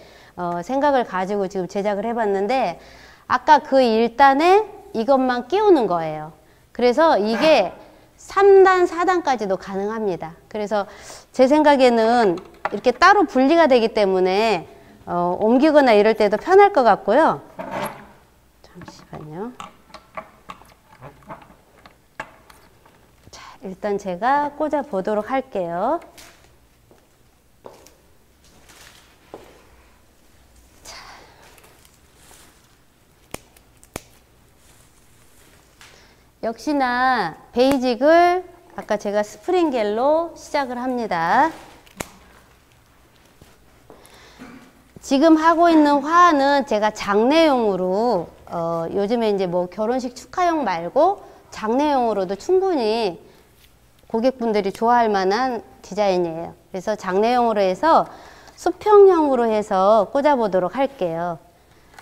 생각을 가지고 지금 제작을 해봤는데 아까 그 1단에 이것만 끼우는 거예요. 그래서 이게 3단, 4단까지도 가능합니다. 그래서 제 생각에는 이렇게 따로 분리가 되기 때문에 옮기거나 이럴 때도 편할 것 같고요. 잠시만요. 자, 일단 제가 꽂아 보도록 할게요. 자. 역시나 베이직을 아까 제가 스프링겔로 시작을 합니다. 지금 하고 있는 화는 제가 장례용으로 요즘에 이제 뭐 결혼식 축하용 말고 장례용으로도 충분히 고객분들이 좋아할 만한 디자인이에요. 그래서 장례용으로 해서 수평형으로 해서 꽂아 보도록 할게요.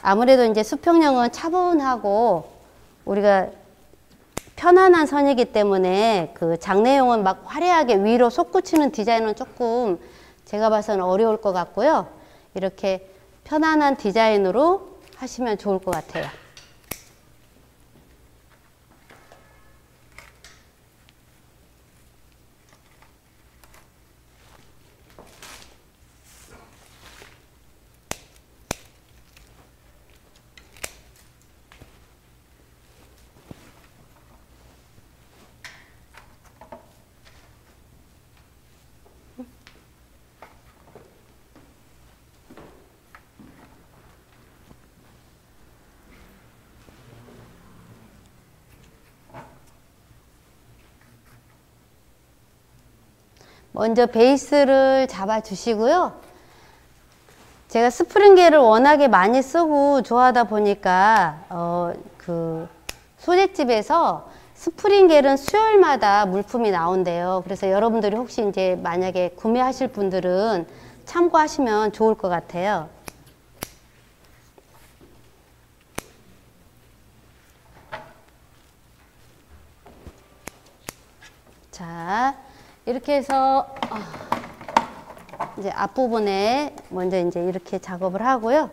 아무래도 이제 수평형은 차분하고 우리가 편안한 선이기 때문에 그 장례용은 막 화려하게 위로 솟구치는 디자인은 조금 제가 봐서는 어려울 것 같고요. 이렇게 편안한 디자인으로 하시면 좋을 것 같아요. 먼저 베이스를 잡아 주시고요. 제가 스프링겔을 워낙에 많이 쓰고 좋아하다 보니까 그 소재집에서 스프링겔은 수요일마다 물품이 나온대요. 그래서 여러분들이 혹시 이제 만약에 구매하실 분들은 참고하시면 좋을 것 같아요. 자, 이렇게 해서 이제 앞부분에 먼저 이제 이렇게 작업을 하고요.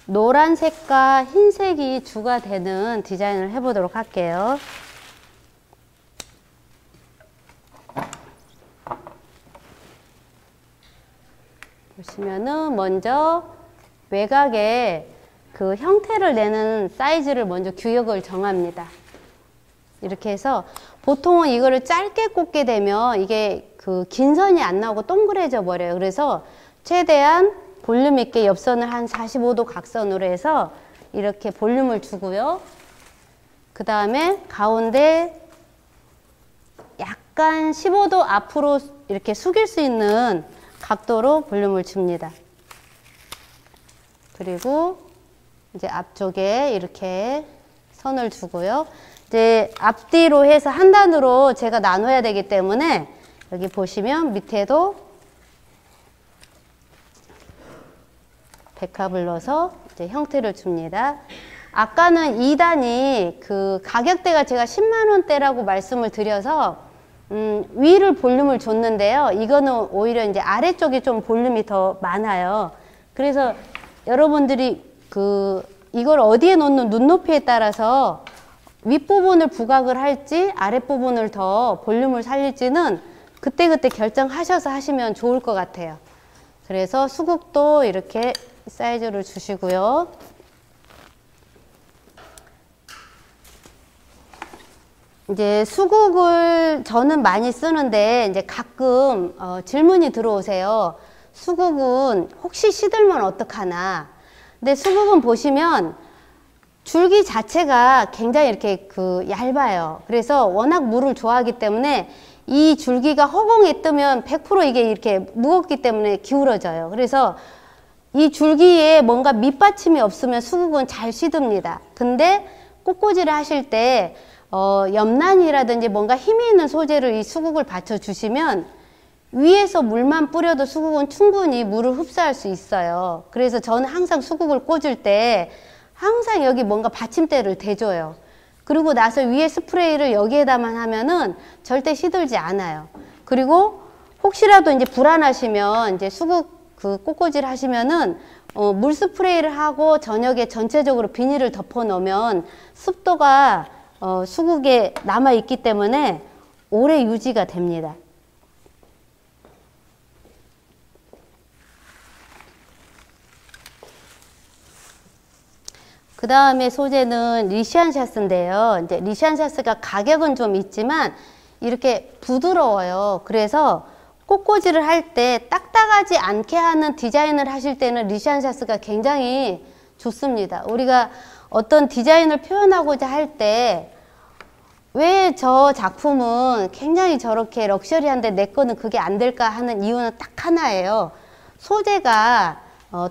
노란색과 흰색이 주가 되는 디자인을 해보도록 할게요. 보시면은 먼저 외곽에 그 형태를 내는 사이즈를 먼저 규격을 정합니다. 이렇게 해서 보통은 이거를 짧게 꽂게 되면 이게 그 긴 선이 안 나오고 동그래져 버려요. 그래서 최대한 볼륨 있게 옆선을 한 45도 각선으로 해서 이렇게 볼륨을 주고요. 그 다음에 가운데 약간 15도 앞으로 이렇게 숙일 수 있는 각도로 볼륨을 줍니다. 그리고 이제 앞쪽에 이렇게 선을 주고요. 이제 앞뒤로 해서 한 단으로 제가 나눠야 되기 때문에 여기 보시면 밑에도 백합을 넣어서 이제 형태를 줍니다. 아까는 2단이 그 가격대가 제가 10만 원대라고 말씀을 드려서 위를 볼륨을 줬는데요. 이거는 오히려 이제 아래쪽이 좀 볼륨이 더 많아요. 그래서 여러분들이 이걸 어디에 놓는 눈높이에 따라서 윗부분을 부각을 할지 아랫부분을 더 볼륨을 살릴지는 그때그때 결정하셔서 하시면 좋을 것 같아요. 그래서 수국도 이렇게 사이즈를 주시고요. 이제 수국을 저는 많이 쓰는데 이제 가끔 질문이 들어오세요. 수국은 혹시 시들면 어떡하나. 근데 수국은 보시면 줄기 자체가 굉장히 이렇게 얇아요. 그래서 워낙 물을 좋아하기 때문에 이 줄기가 허공에 뜨면 100% 이게 이렇게 무겁기 때문에 기울어져요. 그래서 이 줄기에 뭔가 밑받침이 없으면 수국은 잘 시듭니다. 근데 꽃꽂이를 하실 때 염란이라든지 뭔가 힘이 있는 소재를 이 수국을 받쳐주시면 위에서 물만 뿌려도 수국은 충분히 물을 흡수할 수 있어요. 그래서 저는 항상 수국을 꽂을 때 항상 여기 뭔가 받침대를 대줘요. 그리고 나서 위에 스프레이를 여기에다만 하면은 절대 시들지 않아요. 그리고 혹시라도 이제 불안하시면 이제 수국 꽃꽂이를 하시면은 물 스프레이를 하고 저녁에 전체적으로 비닐을 덮어 놓으면 습도가 수국에 남아 있기 때문에 오래 유지가 됩니다. 그 다음에 소재는 리시안샤스인데요. 이제 리시안샤스가 가격은 좀 있지만 이렇게 부드러워요. 그래서 꽃꽂이를 할 때 딱딱하지 않게 하는 디자인을 하실 때는 리시안샤스가 굉장히 좋습니다. 우리가 어떤 디자인을 표현하고자 할 때 왜 저 작품은 굉장히 저렇게 럭셔리한데 내 거는 그게 안 될까 하는 이유는 딱 하나예요. 소재가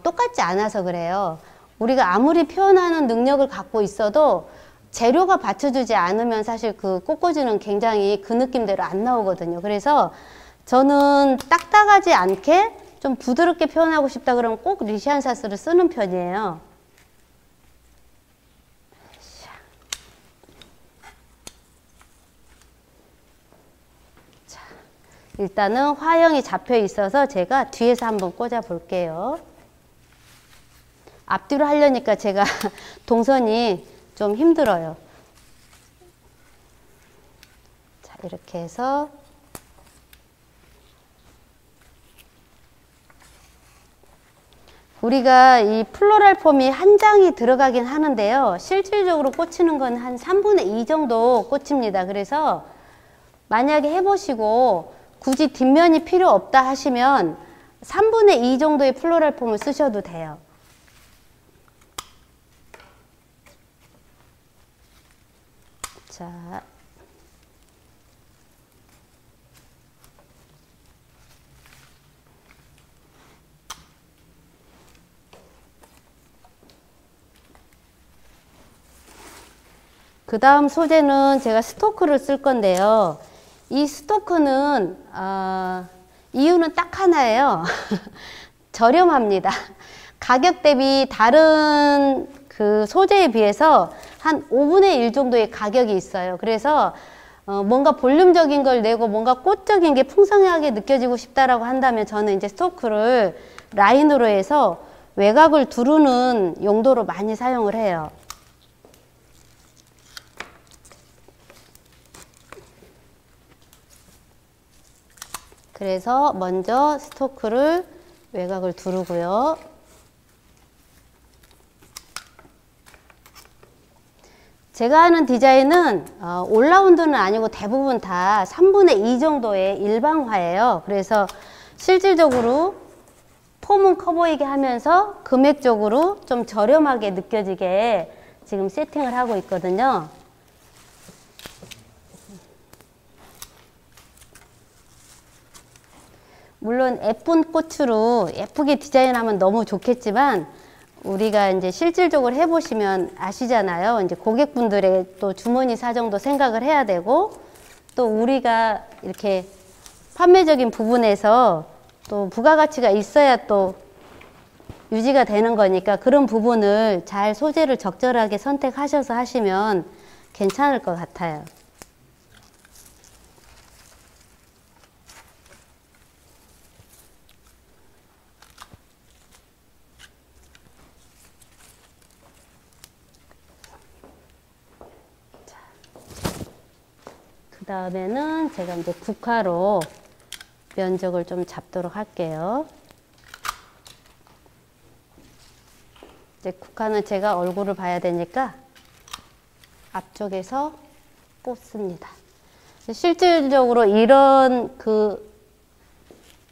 똑같지 않아서 그래요. 우리가 아무리 표현하는 능력을 갖고 있어도 재료가 받쳐주지 않으면 사실 그 꽃꽂이는 굉장히 그 느낌대로 안 나오거든요. 그래서 저는 딱딱하지 않게 좀 부드럽게 표현하고 싶다 그러면 꼭 리시안샤스를 쓰는 편이에요. 자, 일단은 화형이 잡혀 있어서 제가 뒤에서 한번 꽂아 볼게요. 앞뒤로 하려니까 제가 동선이 좀 힘들어요. 자, 이렇게 해서 우리가 이 플로럴 폼이 한 장이 들어가긴 하는데요. 실질적으로 꽂히는 건 한 3분의 2 정도 꽂힙니다. 그래서 만약에 해보시고 굳이 뒷면이 필요 없다 하시면 3분의 2 정도의 플로럴 폼을 쓰셔도 돼요. 자, 그 다음 소재는 제가 스토크를 쓸 건데요. 이 스토크는 이유는 딱 하나예요. 저렴합니다. 가격 대비 다른 그 소재에 비해서 한 5분의 1 정도의 가격이 있어요. 그래서 뭔가 볼륨적인 걸 내고 뭔가 꽃적인 게 풍성하게 느껴지고 싶다라고 한다면 저는 이제 스토크를 라인으로 해서 외곽을 두르는 용도로 많이 사용을 해요. 그래서 먼저 스토크를 외곽을 두르고요. 제가 하는 디자인은 올라운드는 아니고 대부분 다 3분의 2 정도의 일방화예요. 그래서 실질적으로 폼은 커 보이게 하면서 금액적으로 좀 저렴하게 느껴지게 지금 세팅을 하고 있거든요. 물론 예쁜 꽃으로 예쁘게 디자인하면 너무 좋겠지만 우리가 이제 실질적으로 해보시면 아시잖아요. 이제 고객분들의 또 주머니 사정도 생각을 해야 되고 또 우리가 이렇게 판매적인 부분에서 또 부가가치가 있어야 또 유지가 되는 거니까 그런 부분을 잘 소재를 적절하게 선택하셔서 하시면 괜찮을 것 같아요. 그 다음에는 제가 이제 국화로 면적을 좀 잡도록 할게요. 이제 국화는 제가 얼굴을 봐야 되니까 앞쪽에서 꽂습니다. 실질적으로 이런 그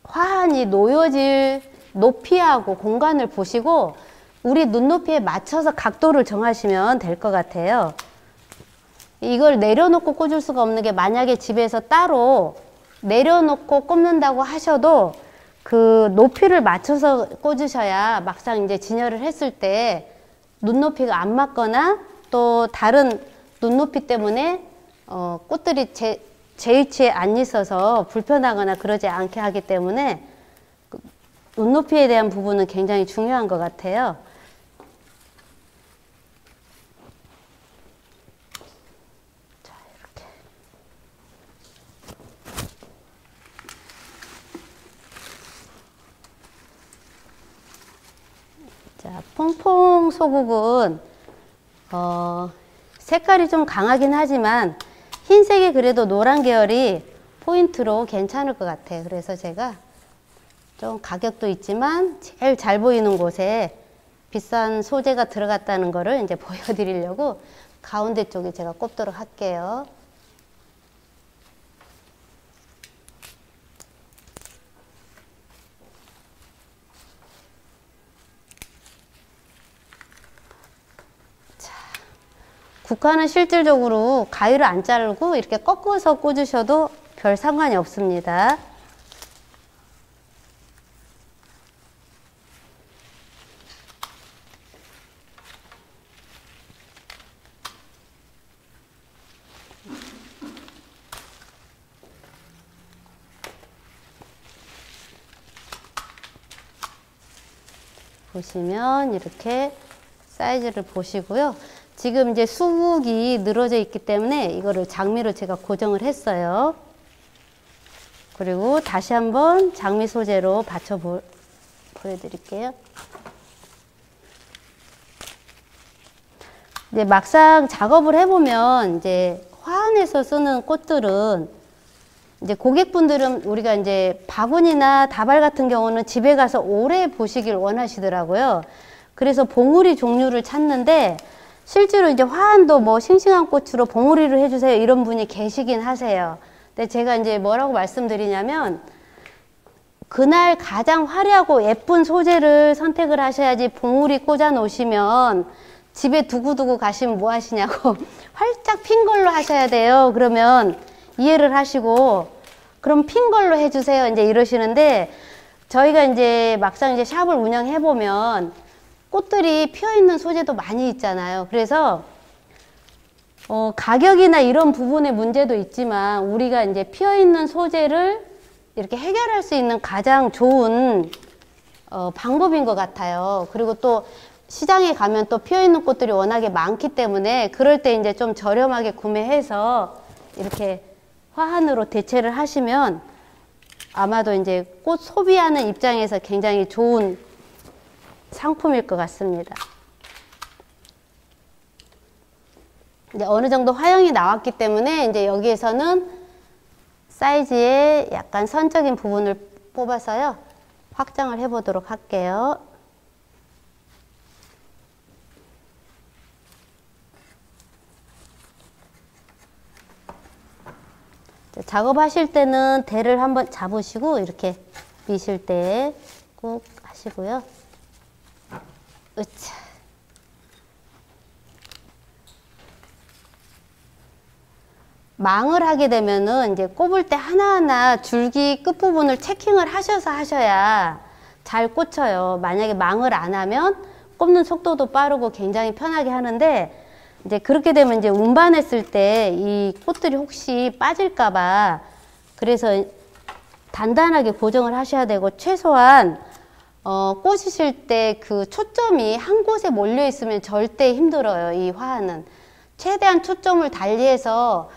화환이 놓여질 높이하고 공간을 보시고 우리 눈높이에 맞춰서 각도를 정하시면 될 것 같아요. 이걸 내려놓고 꽂을 수가 없는 게 만약에 집에서 따로 내려놓고 꽂는다고 하셔도 그 높이를 맞춰서 꽂으셔야 막상 이제 진열을 했을 때 눈높이가 안 맞거나 또 다른 눈높이 때문에 꽃들이 제 위치에 안 있어서 불편하거나 그러지 않게 하기 때문에 눈높이에 대한 부분은 굉장히 중요한 것 같아요. 자, 이렇게. 자, 퐁퐁 소국은 색깔이 좀 강하긴 하지만 흰색이 그래도 노란 계열이 포인트로 괜찮을 것 같아요. 그래서 제가 좀 가격도 있지만 제일 잘 보이는 곳에 비싼 소재가 들어갔다는 거를 이제 보여드리려고 가운데 쪽에 제가 꼽도록 할게요. 국화는 실질적으로 가위를 안 자르고 이렇게 꺾어서 꽂으셔도 별 상관이 없습니다. 보시면 이렇게 사이즈를 보시고요. 지금 이제 수국이 늘어져 있기 때문에 이거를 장미로 제가 고정을 했어요. 그리고 다시 한번 장미 소재로 받쳐 보여드릴게요. 이제 막상 작업을 해보면 이제 화환에서 쓰는 꽃들은 이제 고객분들은 우리가 이제 바구니나 다발 같은 경우는 집에 가서 오래 보시길 원하시더라고요. 그래서 봉우리 종류를 찾는데 실제로 이제 화환도 뭐 싱싱한 꽃으로 봉우리를 해주세요 이런 분이 계시긴 하세요. 근데 제가 이제 뭐라고 말씀드리냐면 그날 가장 화려하고 예쁜 소재를 선택을 하셔야지 봉우리 꽂아 놓으시면 집에 두고두고 가시면 뭐 하시냐고 활짝 핀 걸로 하셔야 돼요. 그러면 이해를 하시고 그럼 핀 걸로 해주세요 이제 이러시는데 저희가 이제 막상 이제 샵을 운영해 보면 꽃들이 피어있는 소재도 많이 있잖아요. 그래서 가격이나 이런 부분의 문제도 있지만 우리가 이제 피어있는 소재를 이렇게 해결할 수 있는 가장 좋은 방법인 것 같아요. 그리고 또 시장에 가면 또 피어있는 꽃들이 워낙에 많기 때문에 그럴 때 이제 좀 저렴하게 구매해서 이렇게 화환으로 대체를 하시면 아마도 이제 꽃 소비하는 입장에서 굉장히 좋은 상품일 것 같습니다. 이제 어느 정도 화형이 나왔기 때문에 이제 여기에서는 사이즈의 약간 선적인 부분을 뽑아서요 확장을 해 보도록 할게요. 작업하실 때는 대를 한번 잡으시고 이렇게 미실 때 꾹 하시고요. 으차. 망을 하게 되면은 이제 꼽을 때 하나하나 줄기 끝부분을 체킹을 하셔서 하셔야 잘 꽂혀요. 만약에 망을 안 하면 꼽는 속도도 빠르고 굉장히 편하게 하는데 이제 그렇게 되면 이제 운반했을 때 이 꽃들이 혹시 빠질까봐 그래서 단단하게 고정을 하셔야 되고 최소한 꽂으실 때 그 초점이 한 곳에 몰려 있으면 절대 힘들어요. 이 화환은 최대한 초점을 달리해서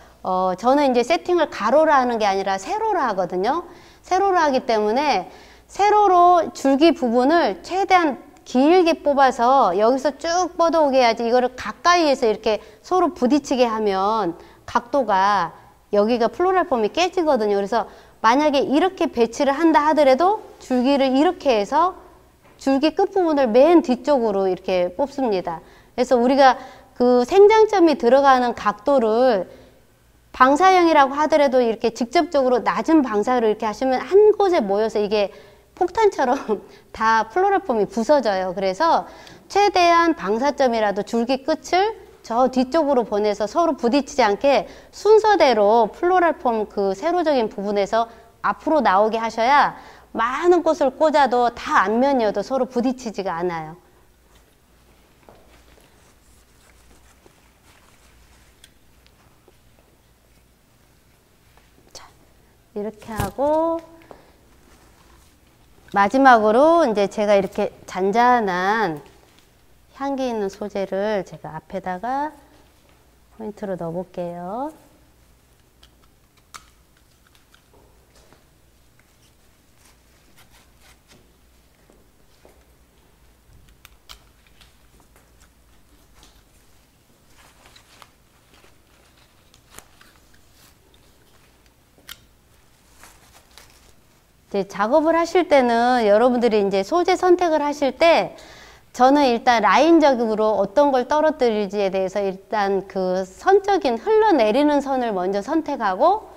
저는 이제 세팅을 가로로 하는 게 아니라 세로로 하거든요. 세로로 하기 때문에 세로로 줄기 부분을 최대한 길게 뽑아서 여기서 쭉 뻗어오게 해야지 이거를 가까이에서 이렇게 서로 부딪히게 하면 각도가 여기가 플로럴 폼이 깨지거든요. 그래서 만약에 이렇게 배치를 한다 하더라도 줄기를 이렇게 해서 줄기 끝부분을 맨 뒤쪽으로 이렇게 뽑습니다. 그래서 우리가 그 생장점이 들어가는 각도를 방사형이라고 하더라도 이렇게 직접적으로 낮은 방사를 이렇게 하시면 한 곳에 모여서 이게 폭탄처럼 다 플로럴 폼이 부서져요. 그래서 최대한 방사점이라도 줄기 끝을 저 뒤쪽으로 보내서 서로 부딪히지 않게 순서대로 플로럴 폼 그 세로적인 부분에서 앞으로 나오게 하셔야 많은 꽃을 꽂아도 다 앞면이어도 서로 부딪히지가 않아요. 자, 이렇게 하고 마지막으로 이제 제가 이렇게 잔잔한 향기 있는 소재를 제가 앞에다가 포인트로 넣어 볼게요. 이제 작업을 하실 때는 여러분들이 이제 소재 선택을 하실 때 저는 일단 라인적으로 어떤 걸 떨어뜨릴지에 대해서 일단 그 선적인 흘러내리는 선을 먼저 선택하고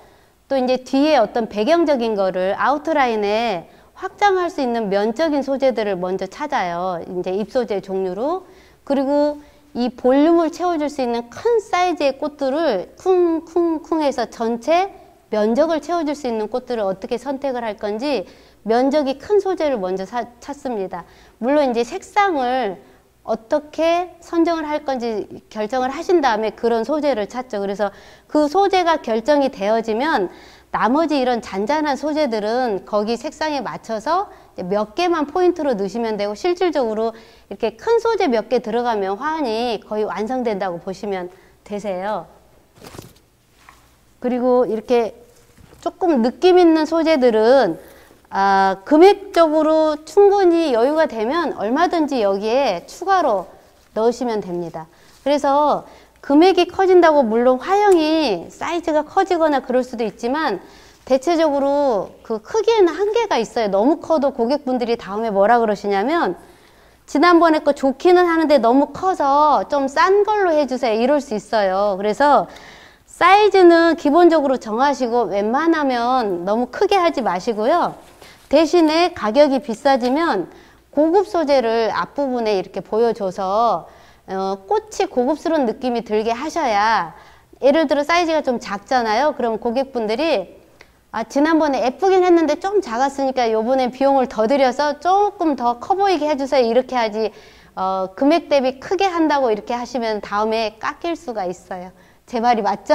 또 이제 뒤에 어떤 배경적인 거를 아우트라인에 확장할 수 있는 면적인 소재들을 먼저 찾아요. 이제 잎소재 종류로. 그리고 이 볼륨을 채워줄 수 있는 큰 사이즈의 꽃들을 쿵쿵쿵 해서 전체 면적을 채워줄 수 있는 꽃들을 어떻게 선택을 할 건지 면적이 큰 소재를 먼저 찾습니다. 물론 이제 색상을 어떻게 선정을 할 건지 결정을 하신 다음에 그런 소재를 찾죠. 그래서 그 소재가 결정이 되어지면 나머지 이런 잔잔한 소재들은 거기 색상에 맞춰서 몇 개만 포인트로 넣으시면 되고 실질적으로 이렇게 큰 소재 몇 개 들어가면 화환이 거의 완성된다고 보시면 되세요. 그리고 이렇게 조금 느낌 있는 소재들은 금액적으로 충분히 여유가 되면 얼마든지 여기에 추가로 넣으시면 됩니다. 그래서 금액이 커진다고 물론 화형이 사이즈가 커지거나 그럴 수도 있지만 대체적으로 그 크기에는 한계가 있어요. 너무 커도 고객분들이 다음에 뭐라 그러시냐면 지난번에 거 좋기는 하는데 너무 커서 좀 싼 걸로 해주세요. 이럴 수 있어요. 그래서 사이즈는 기본적으로 정하시고 웬만하면 너무 크게 하지 마시고요. 대신에 가격이 비싸지면 고급 소재를 앞부분에 이렇게 보여줘서 꽃이 고급스러운 느낌이 들게 하셔야 예를 들어 사이즈가 좀 작잖아요. 그럼 고객분들이 지난번에 예쁘긴 했는데 좀 작았으니까 요번엔 비용을 더 들여서 조금 더 커 보이게 해주세요. 이렇게 하지 금액 대비 크게 한다고 이렇게 하시면 다음에 깎일 수가 있어요. 제 말이 맞죠?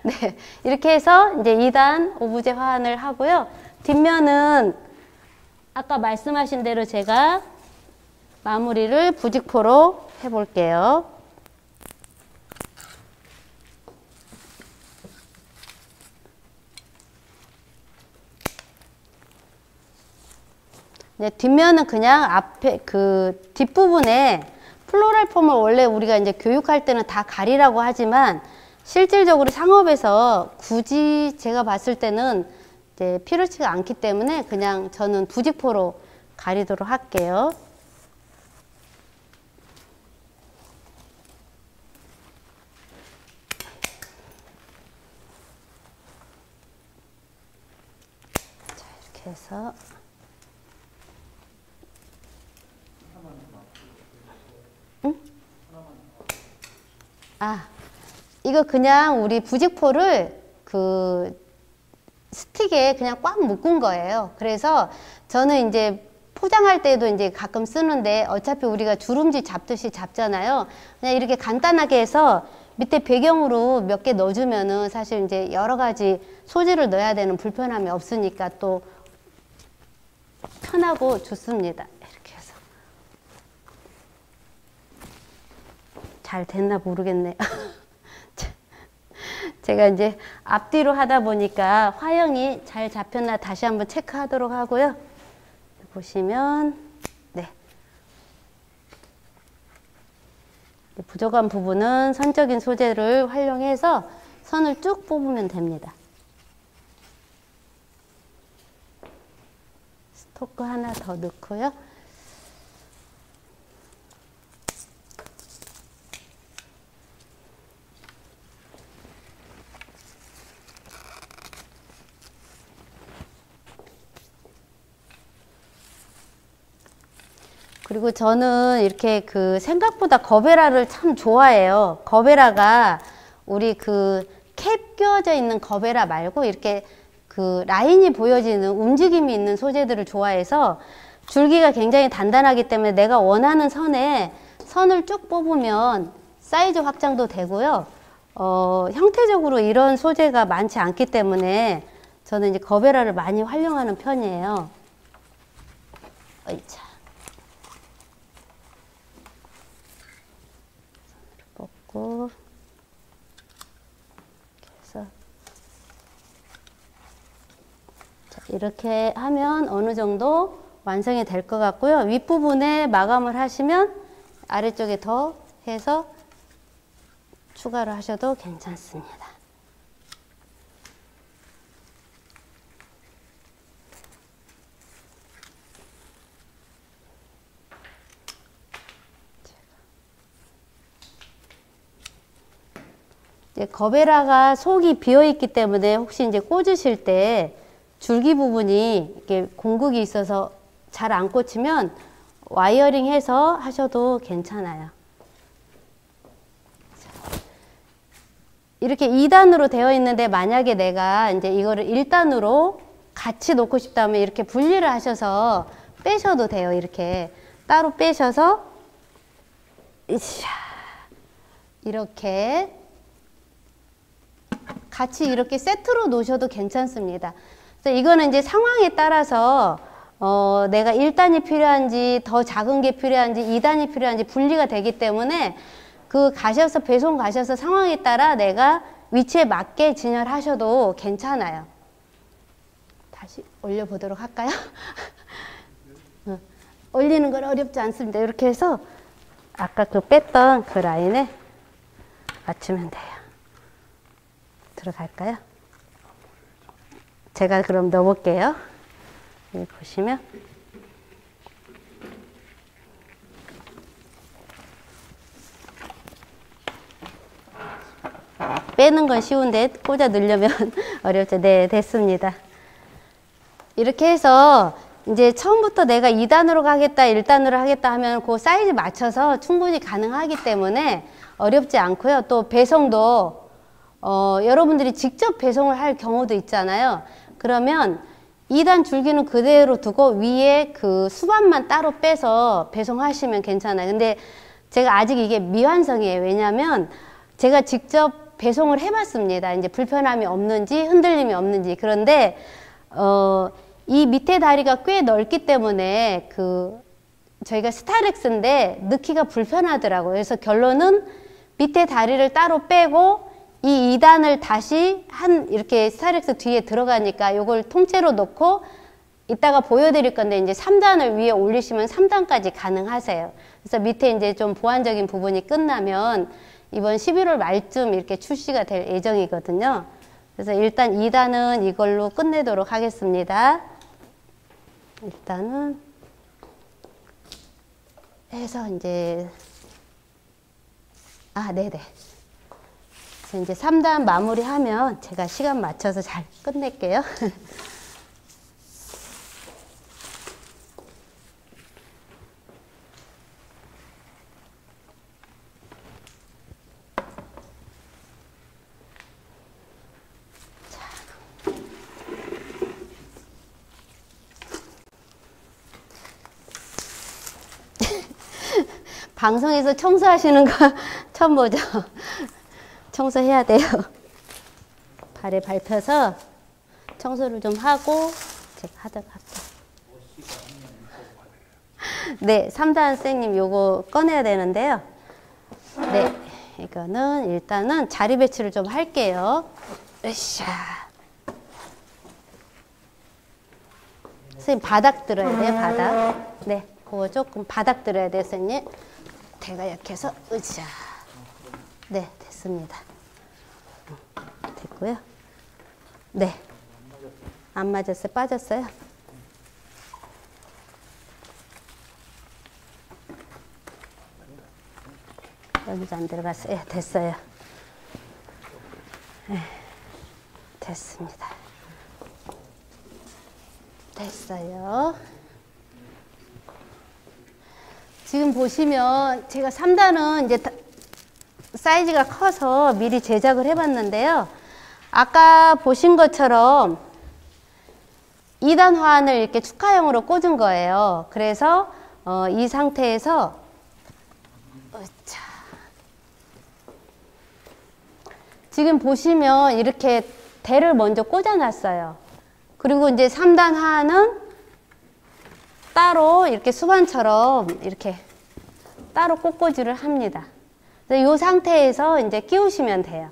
네, 이렇게 해서 이제 2단 오브제 화환을 하고요. 뒷면은 아까 말씀하신 대로 제가 마무리를 부직포로 해볼게요. 네, 뒷면은 그냥 앞에 그 뒷부분에 플로럴 폼을 원래 우리가 이제 교육할 때는 다 가리라고 하지만 실질적으로 상업에서 굳이 제가 봤을 때는 이제 필요치가 않기 때문에 그냥 저는 부직포로 가리도록 할게요. 자, 이렇게 해서 이거 그냥 우리 부직포를 그 스틱에 그냥 꽉 묶은 거예요. 그래서 저는 이제 포장할 때도 이제 가끔 쓰는데 어차피 우리가 주름지 잡듯이 잡잖아요. 그냥 이렇게 간단하게 해서 밑에 배경으로 몇 개 넣어주면은 사실 이제 여러 가지 소재를 넣어야 되는 불편함이 없으니까 또 편하고 좋습니다. 이렇게 해서. 잘 됐나 모르겠네요. 제가 이제 앞뒤로 하다 보니까 화형이 잘 잡혔나 다시 한번 체크하도록 하고요. 보시면 네, 부족한 부분은 선적인 소재를 활용해서 선을 쭉 뽑으면 됩니다. 스토크 하나 더 넣고요. 그리고 저는 이렇게 그 생각보다 거베라를 참 좋아해요. 거베라가 우리 그 캡 끼워져 있는 거베라 말고 이렇게 그 라인이 보여지는 움직임이 있는 소재들을 좋아해서 줄기가 굉장히 단단하기 때문에 내가 원하는 선에 선을 쭉 뽑으면 사이즈 확장도 되고요. 형태적으로 이런 소재가 많지 않기 때문에 저는 이제 거베라를 많이 활용하는 편이에요. 어이차. 뽑고 이렇게 하면 어느 정도 완성이 될 것 같고요. 윗부분에 마감을 하시면 아래쪽에 더 해서 추가를 하셔도 괜찮습니다. 이제 거베라가 속이 비어 있기 때문에 혹시 이제 꽂으실 때 줄기 부분이 이렇게 공극이 있어서 잘 안 꽂히면 와이어링 해서 하셔도 괜찮아요. 이렇게 2단으로 되어 있는데 만약에 내가 이제 이거를 1단으로 같이 놓고 싶다면 이렇게 분리를 하셔서 빼셔도 돼요. 이렇게 따로 빼셔서 이렇게 같이 이렇게 세트로 놓으셔도 괜찮습니다. 그래서 이거는 이제 상황에 따라서 내가 1단이 필요한지 더 작은 게 필요한지 2단이 필요한지 분리가 되기 때문에 그 가셔서 배송 가셔서 상황에 따라 내가 위치에 맞게 진열하셔도 괜찮아요. 다시 올려보도록 할까요? 올리는 건 어렵지 않습니다. 이렇게 해서 아까 그 뺐던 그 라인에 맞추면 돼요. 들어갈까요? 제가 그럼 넣어볼게요. 여기 보시면 빼는 건 쉬운데 꽂아 넣으려면 어렵죠. 네, 됐습니다. 이렇게 해서 이제 처음부터 내가 2단으로 가겠다, 1단으로 하겠다 하면 그 사이즈 맞춰서 충분히 가능하기 때문에 어렵지 않고요. 또 배송도 여러분들이 직접 배송을 할 경우도 있잖아요. 그러면 2단 줄기는 그대로 두고 위에 그 수반만 따로 빼서 배송하시면 괜찮아요. 근데 제가 아직 이게 미완성이에요. 왜냐하면 제가 직접 배송을 해봤습니다. 이제 불편함이 없는지 흔들림이 없는지. 그런데 이 밑에 다리가 꽤 넓기 때문에 저희가 스타렉스인데 넣기가 불편하더라고요. 그래서 결론은 밑에 다리를 따로 빼고 이 2단을 다시 이렇게 스타렉스 뒤에 들어가니까 요걸 통째로 넣고 이따가 보여드릴 건데 이제 3단을 위에 올리시면 3단까지 가능하세요. 그래서 밑에 이제 좀 보완적인 부분이 끝나면 이번 11월 말쯤 이렇게 출시가 될 예정이거든요. 그래서 일단 2단은 이걸로 끝내도록 하겠습니다. 일단은 해서 이제 네네. 이제 3단 마무리하면 제가 시간 맞춰서 잘 끝낼게요. 방송에서 청소하시는 거 처음 보죠? 청소해야 돼요. 발에 밟혀서 청소를 좀 하고 제가 하도록 할게요. 네, 3단 선생님 요거 꺼내야 되는데요. 네, 이거는 일단은 자리 배치를 좀 할게요. 으쌰. 선생님 바닥 들어야 돼요, 바닥. 네, 그거 조금 바닥 들어야 돼요, 선생님. 대가 약해서 으쌰. 네, 됐습니다. 있고요. 네. 안 맞았어요? 빠졌어요? 여기도 안 들어갔어요. 예, 됐어요. 예, 됐습니다. 됐어요. 지금 보시면 제가 3단은 이제 사이즈가 커서 미리 제작을 해봤는데요. 아까 보신 것처럼 2단 화환을 이렇게 축하형으로 꽂은 거예요. 그래서 이 상태에서 지금 보시면 이렇게 대를 먼저 꽂아놨어요. 그리고 이제 3단 화환은 따로 이렇게 수반처럼 이렇게 따로 꽂꽂이를 합니다. 이 상태에서 이제 끼우시면 돼요.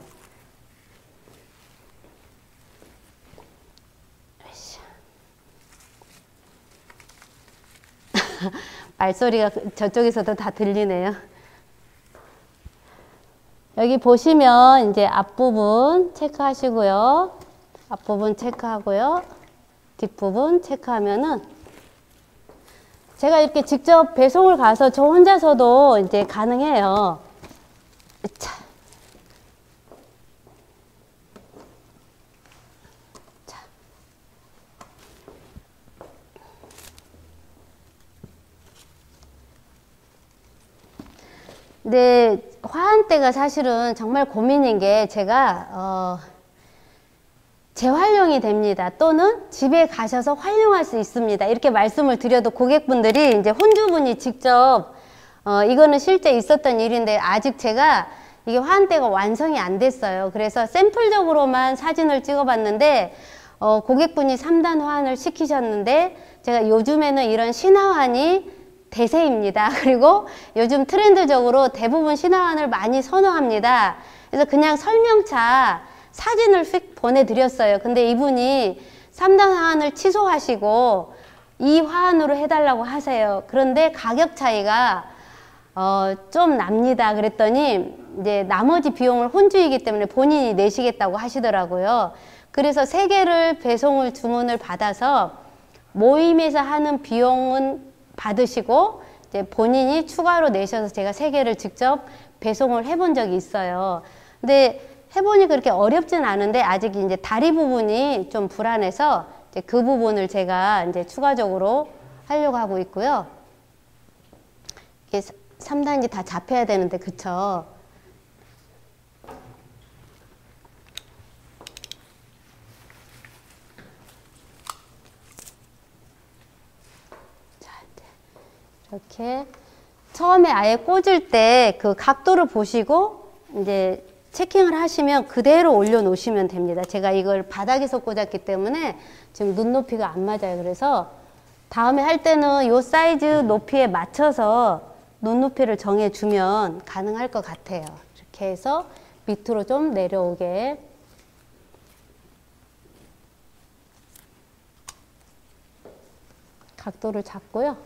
말소리가 저쪽에서도 다 들리네요. 여기 보시면 이제 앞부분 체크하시고요. 앞부분 체크하고요. 뒷부분 체크하면은 제가 이렇게 직접 배송을 가서 저 혼자서도 이제 가능해요. 자. 자. 근데 화환대가 사실은 정말 고민인 게 제가 재활용이 됩니다. 또는 집에 가셔서 활용할 수 있습니다. 이렇게 말씀을 드려도 고객분들이 이제 혼주분이 직접 이거는 실제 있었던 일인데 아직 제가 이게 화환대가 완성이 안 됐어요. 그래서 샘플적으로만 사진을 찍어봤는데 고객분이 3단 화환을 시키셨는데 제가 요즘에는 이런 신화환이 대세입니다. 그리고 요즘 트렌드적으로 대부분 신화환을 많이 선호합니다. 그래서 그냥 설명차 사진을 휙 보내드렸어요. 근데 이분이 3단 화환을 취소하시고 이 화환으로 해달라고 하세요. 그런데 가격 차이가 좀 납니다. 그랬더니 이제 나머지 비용을 혼주이기 때문에 본인이 내시겠다고 하시더라고요. 그래서 3개를 배송을 주문을 받아서 모임에서 하는 비용은 받으시고 이제 본인이 추가로 내셔서 제가 3개를 직접 배송을 해본 적이 있어요. 근데 해보니 그렇게 어렵진 않은데 아직 이제 다리 부분이 좀 불안해서 이제 그 부분을 제가 이제 추가적으로 하려고 하고 있고요. 이게 3단지 다 잡혀야 되는데, 그쵸? 자, 이렇게 처음에 아예 꽂을 때 그 각도를 보시고 이제 체킹을 하시면 그대로 올려놓으시면 됩니다. 제가 이걸 바닥에서 꽂았기 때문에 지금 눈높이가 안 맞아요. 그래서 다음에 할 때는 이 사이즈 높이에 맞춰서 눈높이를 정해주면 가능할 것 같아요. 이렇게 해서 밑으로 좀 내려오게. 각도를 잡고요.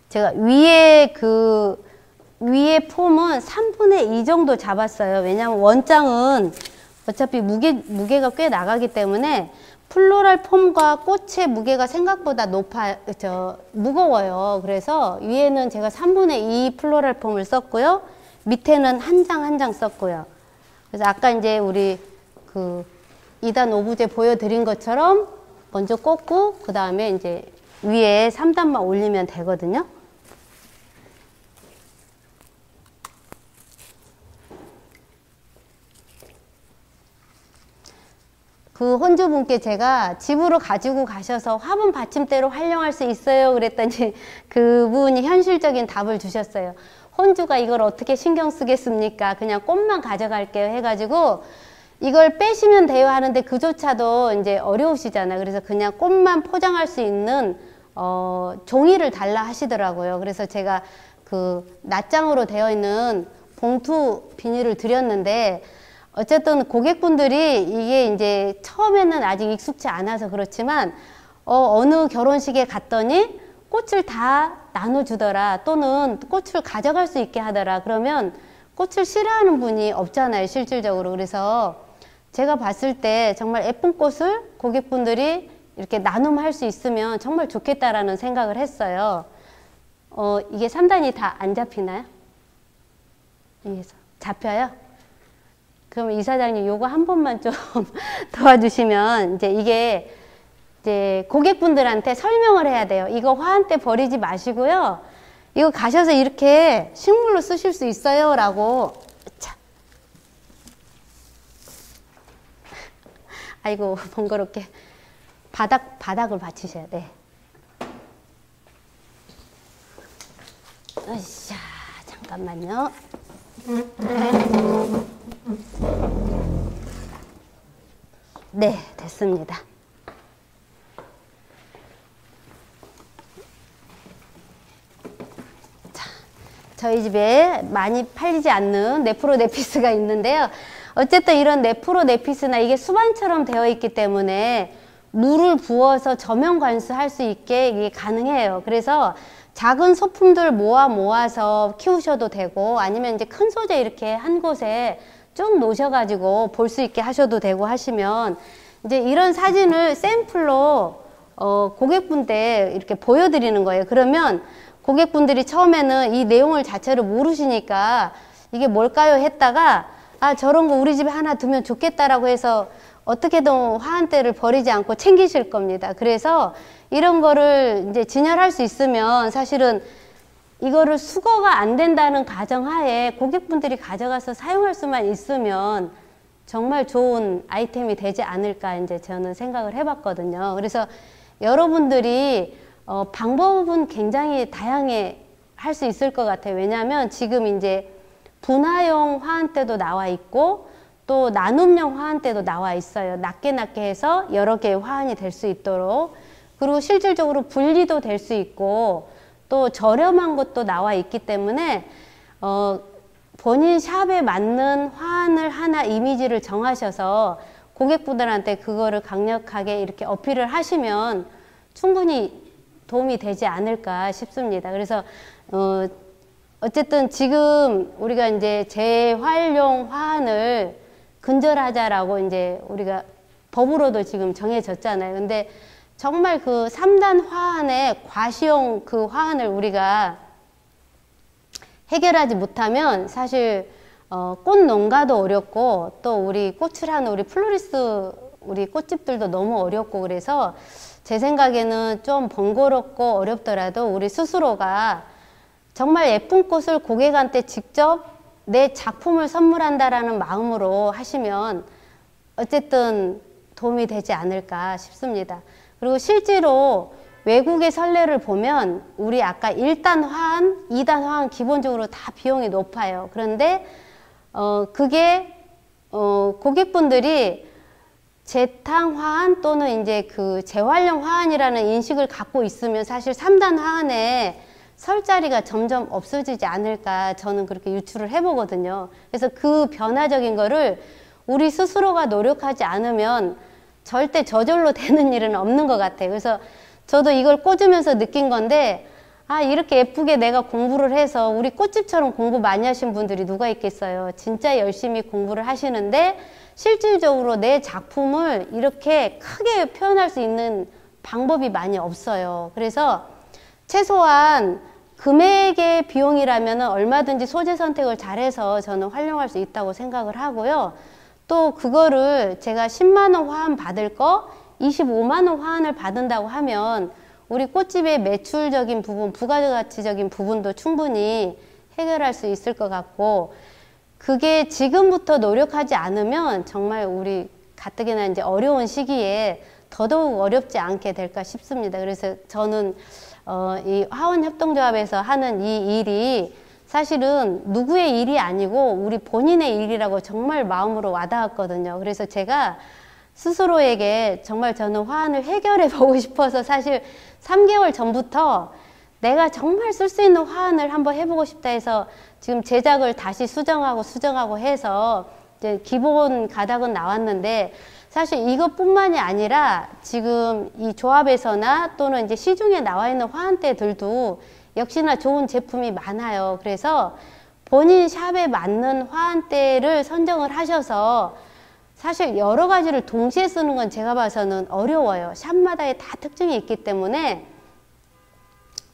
제가 위에 위에 폼은 3분의 2 정도 잡았어요. 왜냐하면 원장은 어차피 무게가 꽤 나가기 때문에 플로럴 폼과 꽃의 무게가 생각보다 무거워요. 그래서 위에는 제가 3분의 2 플로럴 폼을 썼고요. 밑에는 한 장 한 장 썼고요. 그래서 아까 이제 우리 2단 오브제 보여드린 것처럼 먼저 꽂고 그 다음에 이제 위에 3단만 올리면 되거든요. 그 혼주분께 제가 집으로 가지고 가셔서 화분 받침대로 활용할 수 있어요 그랬더니 그분이 현실적인 답을 주셨어요. 혼주가 이걸 어떻게 신경 쓰겠습니까? 그냥 꽃만 가져갈게요 해가지고 이걸 빼시면 돼요 하는데 그조차도 이제 어려우시잖아요. 그래서 그냥 꽃만 포장할 수 있는 종이를 달라 하시더라고요. 그래서 제가 그 낱장으로 되어 있는 봉투 비닐을 드렸는데 어쨌든 고객분들이 이게 이제 처음에는 아직 익숙치 않아서 그렇지만 어느 결혼식에 갔더니 꽃을 다 나눠주더라, 또는 꽃을 가져갈 수 있게 하더라. 그러면 꽃을 싫어하는 분이 없잖아요, 실질적으로. 그래서 제가 봤을 때 정말 예쁜 꽃을 고객분들이 이렇게 나눔할 수 있으면 정말 좋겠다라는 생각을 했어요. 이게 3단이 다 안 잡히나요? 위에서 잡혀요? 그럼 이사장님 요거 한 번만 좀 도와주시면, 이제 고객분들한테 설명을 해야 돼요. 이거 화환대 버리지 마시고요, 이거 가셔서 이렇게 식물로 쓰실 수 있어요 라고. 자. 아이고 번거롭게 바닥을 받치셔야 돼. 으쌰, 잠깐만요. 네, 됐습니다. 자, 저희 집에 많이 팔리지 않는 네프로네피스가 있는데요. 어쨌든 이런 네프로네피스나 이게 수반처럼 되어 있기 때문에 물을 부어서 저면 관수할 수 있게 이게 가능해요. 그래서 작은 소품들 모아서 키우셔도 되고, 아니면 이제 큰 소재 이렇게 한 곳에 쭉 놓으셔가지고 볼 수 있게 하셔도 되고 하시면, 이제 이런 사진을 샘플로 고객분께 이렇게 보여드리는 거예요. 그러면 고객분들이 처음에는 이 내용을 자체를 모르시니까 이게 뭘까요 했다가, 아, 저런 거 우리 집에 하나 두면 좋겠다라고 해서 어떻게든 화환대를 버리지 않고 챙기실 겁니다. 그래서 이런 거를 이제 진열할 수 있으면, 사실은 이거를 수거가 안 된다는 가정하에 고객분들이 가져가서 사용할 수만 있으면 정말 좋은 아이템이 되지 않을까 이제 저는 생각을 해봤거든요. 그래서 여러분들이 방법은 굉장히 다양해 할 수 있을 것 같아요. 왜냐하면 지금 이제 분화용 화환대도 나와 있고 또 나눔용 화환대도 나와 있어요. 낮게 해서 여러 개의 화환이 될 수 있도록. 그리고 실질적으로 분리도 될 수 있고 또 저렴한 것도 나와 있기 때문에 본인 샵에 맞는 화환을 하나 이미지를 정하셔서 고객분들한테 그거를 강력하게 이렇게 어필을 하시면 충분히 도움이 되지 않을까 싶습니다. 그래서 어쨌든 지금 우리가 이제 재활용 화환을 근절하자라고 이제 우리가 법으로도 지금 정해졌잖아요. 근데 정말 그 3단 화환의 과시용 그 화환을 우리가 해결하지 못하면 사실 꽃 농가도 어렵고 또 우리 꽃을 하는 우리 플로리스 우리 꽃집들도 너무 어렵고, 그래서 제 생각에는 좀 번거롭고 어렵더라도 우리 스스로가 정말 예쁜 꽃을 고객한테 직접 내 작품을 선물한다라는 마음으로 하시면 어쨌든 도움이 되지 않을까 싶습니다. 그리고 실제로 외국의 선례를 보면 우리 아까 1단 화환, 2단 화환 기본적으로 다 비용이 높아요. 그런데 그게 고객분들이 재탕 화환 또는 이제 그 재활용 화환이라는 인식을 갖고 있으면 사실 3단 화환에 설 자리가 점점 없어지지 않을까 저는 그렇게 유추를 해보거든요. 그래서 그 변화적인 거를 우리 스스로가 노력하지 않으면 절대 저절로 되는 일은 없는 것 같아요. 그래서 저도 이걸 꽂으면서 느낀 건데, 아, 이렇게 예쁘게 내가 공부를 해서 우리 꽃집처럼 공부 많이 하신 분들이 누가 있겠어요. 진짜 열심히 공부를 하시는데 실질적으로 내 작품을 이렇게 크게 표현할 수 있는 방법이 많이 없어요. 그래서 최소한 금액의 비용이라면 얼마든지 소재 선택을 잘해서 저는 활용할 수 있다고 생각을 하고요. 또 그거를 제가 10만원 화환 받을 거 25만원 화환을 받는다고 하면 우리 꽃집의 매출적인 부분, 부가가치적인 부분도 충분히 해결할 수 있을 것 같고, 그게 지금부터 노력하지 않으면 정말 우리 가뜩이나 이제 어려운 시기에 더더욱 어렵지 않게 될까 싶습니다. 그래서 저는 이 화원협동조합에서 하는 이 일이 사실은 누구의 일이 아니고 우리 본인의 일이라고 정말 마음으로 와닿았거든요. 그래서 제가 스스로에게 정말 저는 화환을 해결해 보고 싶어서 사실 3개월 전부터 내가 정말 쓸 수 있는 화환을 한번 해보고 싶다 해서 지금 제작을 다시 수정하고 해서 이제 기본 가닥은 나왔는데 사실 이것뿐만이 아니라 지금 이 조합에서나 또는 이제 시중에 나와 있는 화환대들도 역시나 좋은 제품이 많아요. 그래서 본인 샵에 맞는 화환대를 선정을 하셔서 사실 여러 가지를 동시에 쓰는 건 제가 봐서는 어려워요. 샵마다의 다 특징이 있기 때문에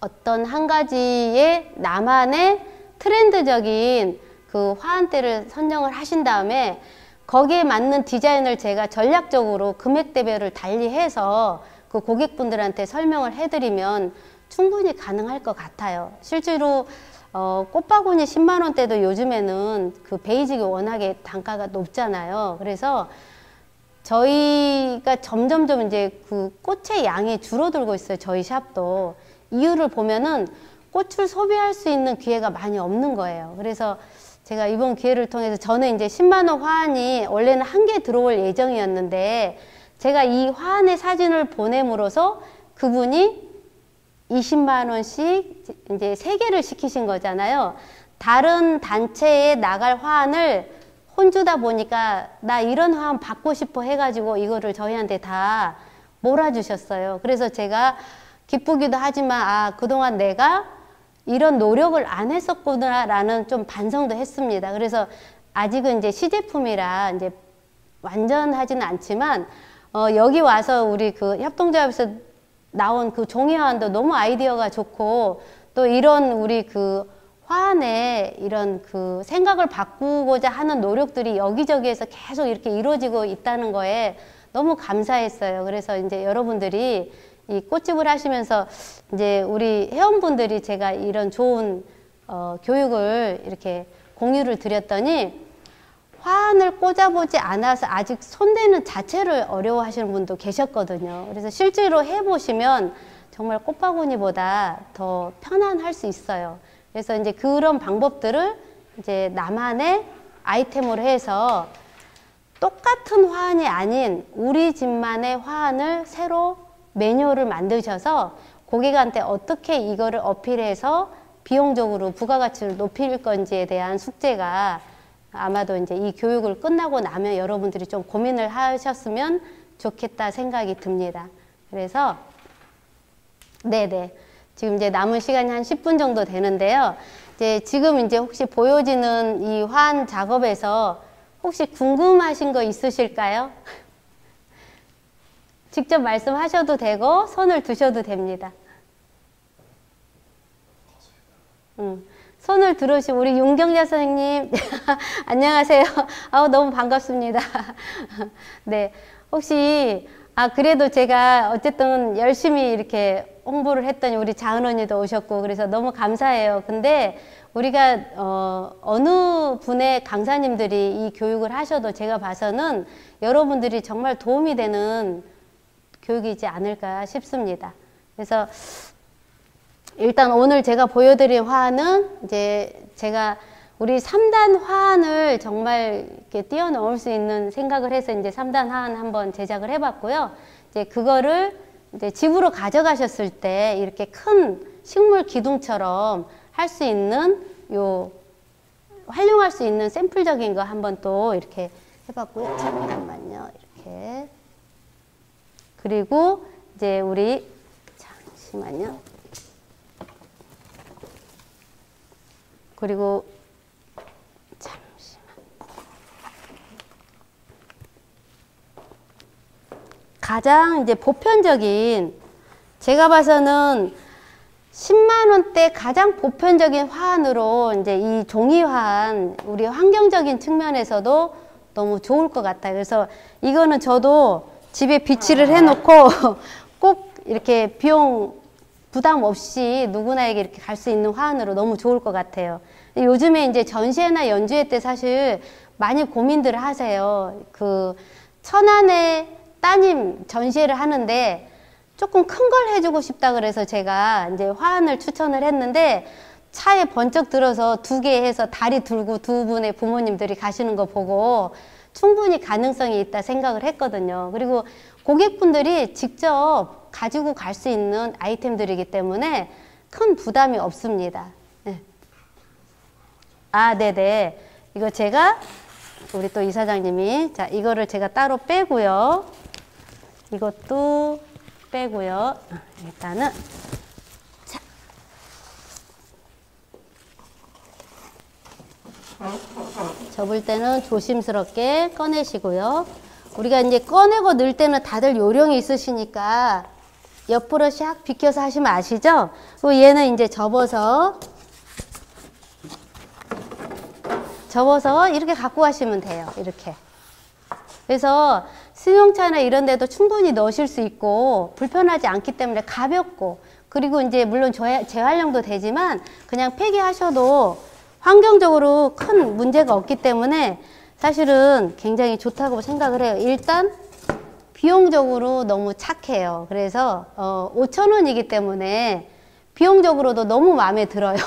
어떤 한 가지의 나만의 트렌드적인 그 화환대를 선정을 하신 다음에 거기에 맞는 디자인을 제가 전략적으로 금액 대별을 달리해서 그 고객분들한테 설명을 해드리면 충분히 가능할 것 같아요. 실제로 꽃바구니 10만 원대도 요즘에는 그 베이직이 워낙에 단가가 높잖아요. 그래서 저희가 점점점 이제 그 꽃의 양이 줄어들고 있어요. 저희 샵도. 이유를 보면은 꽃을 소비할 수 있는 기회가 많이 없는 거예요. 그래서 제가 이번 기회를 통해서 저는 이제 10만 원 화환이 원래는 한 개 들어올 예정이었는데 제가 이 화환의 사진을 보냄으로써 그분이 20만 원씩 이제 3개를 시키신 거잖아요. 다른 단체에 나갈 화환을 혼주다 보니까 나 이런 화환 받고 싶어 해가지고 이거를 저희한테 다 몰아주셨어요. 그래서 제가 기쁘기도 하지만 아 그동안 내가 이런 노력을 안 했었구나라는 좀 반성도 했습니다. 그래서 아직은 이제 시제품이라 이제 완전하지는 않지만 여기 와서 우리 그 협동조합에서 나온 그 종이화환도 너무 아이디어가 좋고 또 이런 우리 그 화환의 이런 그 생각을 바꾸고자 하는 노력들이 여기저기에서 계속 이렇게 이루어지고 있다는 거에 너무 감사했어요. 그래서 이제 여러분들이 이 꽃집을 하시면서 이제 우리 회원분들이 제가 이런 좋은 교육을 이렇게 공유를 드렸더니 화환을 꽂아보지 않아서 아직 손대는 자체를 어려워하시는 분도 계셨거든요. 그래서 실제로 해보시면 정말 꽃바구니보다 더 편안할 수 있어요. 그래서 이제 그런 방법들을 이제 나만의 아이템으로 해서 똑같은 화환이 아닌 우리 집만의 화환을 새로 매뉴얼을 만드셔서 고객한테 어떻게 이거를 어필해서 비용적으로 부가가치를 높일 건지에 대한 숙제가 아마도 이제 이 교육을 끝나고 나면 여러분들이 좀 고민을 하셨으면 좋겠다 생각이 듭니다. 그래서 네네 지금 이제 남은 시간이 한 10분 정도 되는데요. 이제 지금 이제 혹시 보여지는 이 화환 작업에서 혹시 궁금하신 거 있으실까요? 직접 말씀하셔도 되고 손을 드셔도 됩니다. 손을 들으시고 우리 윤경자 선생님 안녕하세요. 너무 반갑습니다. 네, 혹시 그래도 제가 어쨌든 열심히 이렇게 홍보를 했더니 우리 자은 언니도 오셨고 그래서 너무 감사해요. 근데 우리가 어느 분의 강사님들이 이 교육을 하셔도 제가 봐서는 여러분들이 정말 도움이 되는 교육이지 않을까 싶습니다. 그래서 일단 오늘 제가 보여드린 화환은 이제 제가 우리 3단 화환을 정말 이렇게 뛰어넘을 수 있는 생각을 해서 이제 3단 화환 한번 제작을 해봤고요. 이제 그거를 이제 집으로 가져가셨을 때 이렇게 큰 식물 기둥처럼 할 수 있는 활용할 수 있는 샘플적인 거 한번 또 이렇게 해봤고요. 잠깐만요. 이렇게. 그리고 이제 우리 잠시만요. 그리고 잠시만. 가장 이제 보편적인 제가 봐서는 10만 원대 가장 보편적인 화환으로 이제 이 종이화환 우리 환경적인 측면에서도 너무 좋을 것 같아요. 그래서 이거는 저도 집에 비치를 해놓고 꼭 이렇게 비용 부담 없이 누구나에게 이렇게 갈 수 있는 화환으로 너무 좋을 것 같아요. 요즘에 이제 전시회나 연주회 때 사실 많이 고민들을 하세요. 그 천안에 따님 전시회를 하는데 조금 큰 걸 해주고 싶다 그래서 제가 이제 화환을 추천을 했는데 차에 번쩍 들어서 2개 해서 다리 들고 2분의 부모님들이 가시는 거 보고 충분히 가능성이 있다 생각을 했거든요. 그리고 고객분들이 직접 가지고 갈 수 있는 아이템들이기 때문에 큰 부담이 없습니다. 네. 네네. 이거 제가 우리 또 이사장님이. 자, 이거를 제가 따로 빼고요. 이것도 빼고요. 일단은. 자. 접을 때는 조심스럽게 꺼내시고요. 우리가 이제 꺼내고 넣을 때는 다들 요령이 있으시니까 옆으로 샥 비켜서 하시면 아시죠? 그리고 얘는 이제 접어서 이렇게 갖고 가시면 돼요. 이렇게. 그래서 승용차나 이런 데도 충분히 넣으실 수 있고 불편하지 않기 때문에 가볍고, 그리고 이제 물론 재활용도 되지만 그냥 폐기하셔도 환경적으로 큰 문제가 없기 때문에 사실은 굉장히 좋다고 생각을 해요. 일단 비용적으로 너무 착해요. 그래서 5,000원이기 때문에 비용적으로도 너무 마음에 들어요.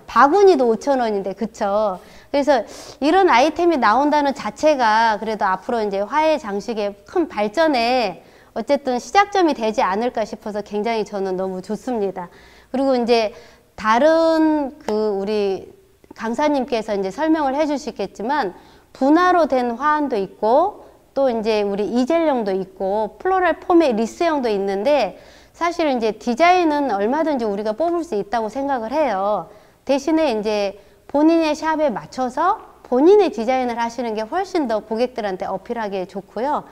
바구니도 5,000원인데, 그쵸? 그래서 이런 아이템이 나온다는 자체가 그래도 앞으로 이제 화해 장식의 큰 발전에 어쨌든 시작점이 되지 않을까 싶어서 굉장히 저는 너무 좋습니다. 그리고 이제 다른 우리 강사님께서 이제 설명을 해 주시겠지만 분화로 된 화환도 있고 또 이제 우리 이젤형도 있고 플로럴 폼의 리스형도 있는데, 사실 이제 디자인은 얼마든지 우리가 뽑을 수 있다고 생각을 해요. 대신에 이제 본인의 샵에 맞춰서 본인의 디자인을 하시는 게 훨씬 더 고객들한테 어필하기에 좋고요.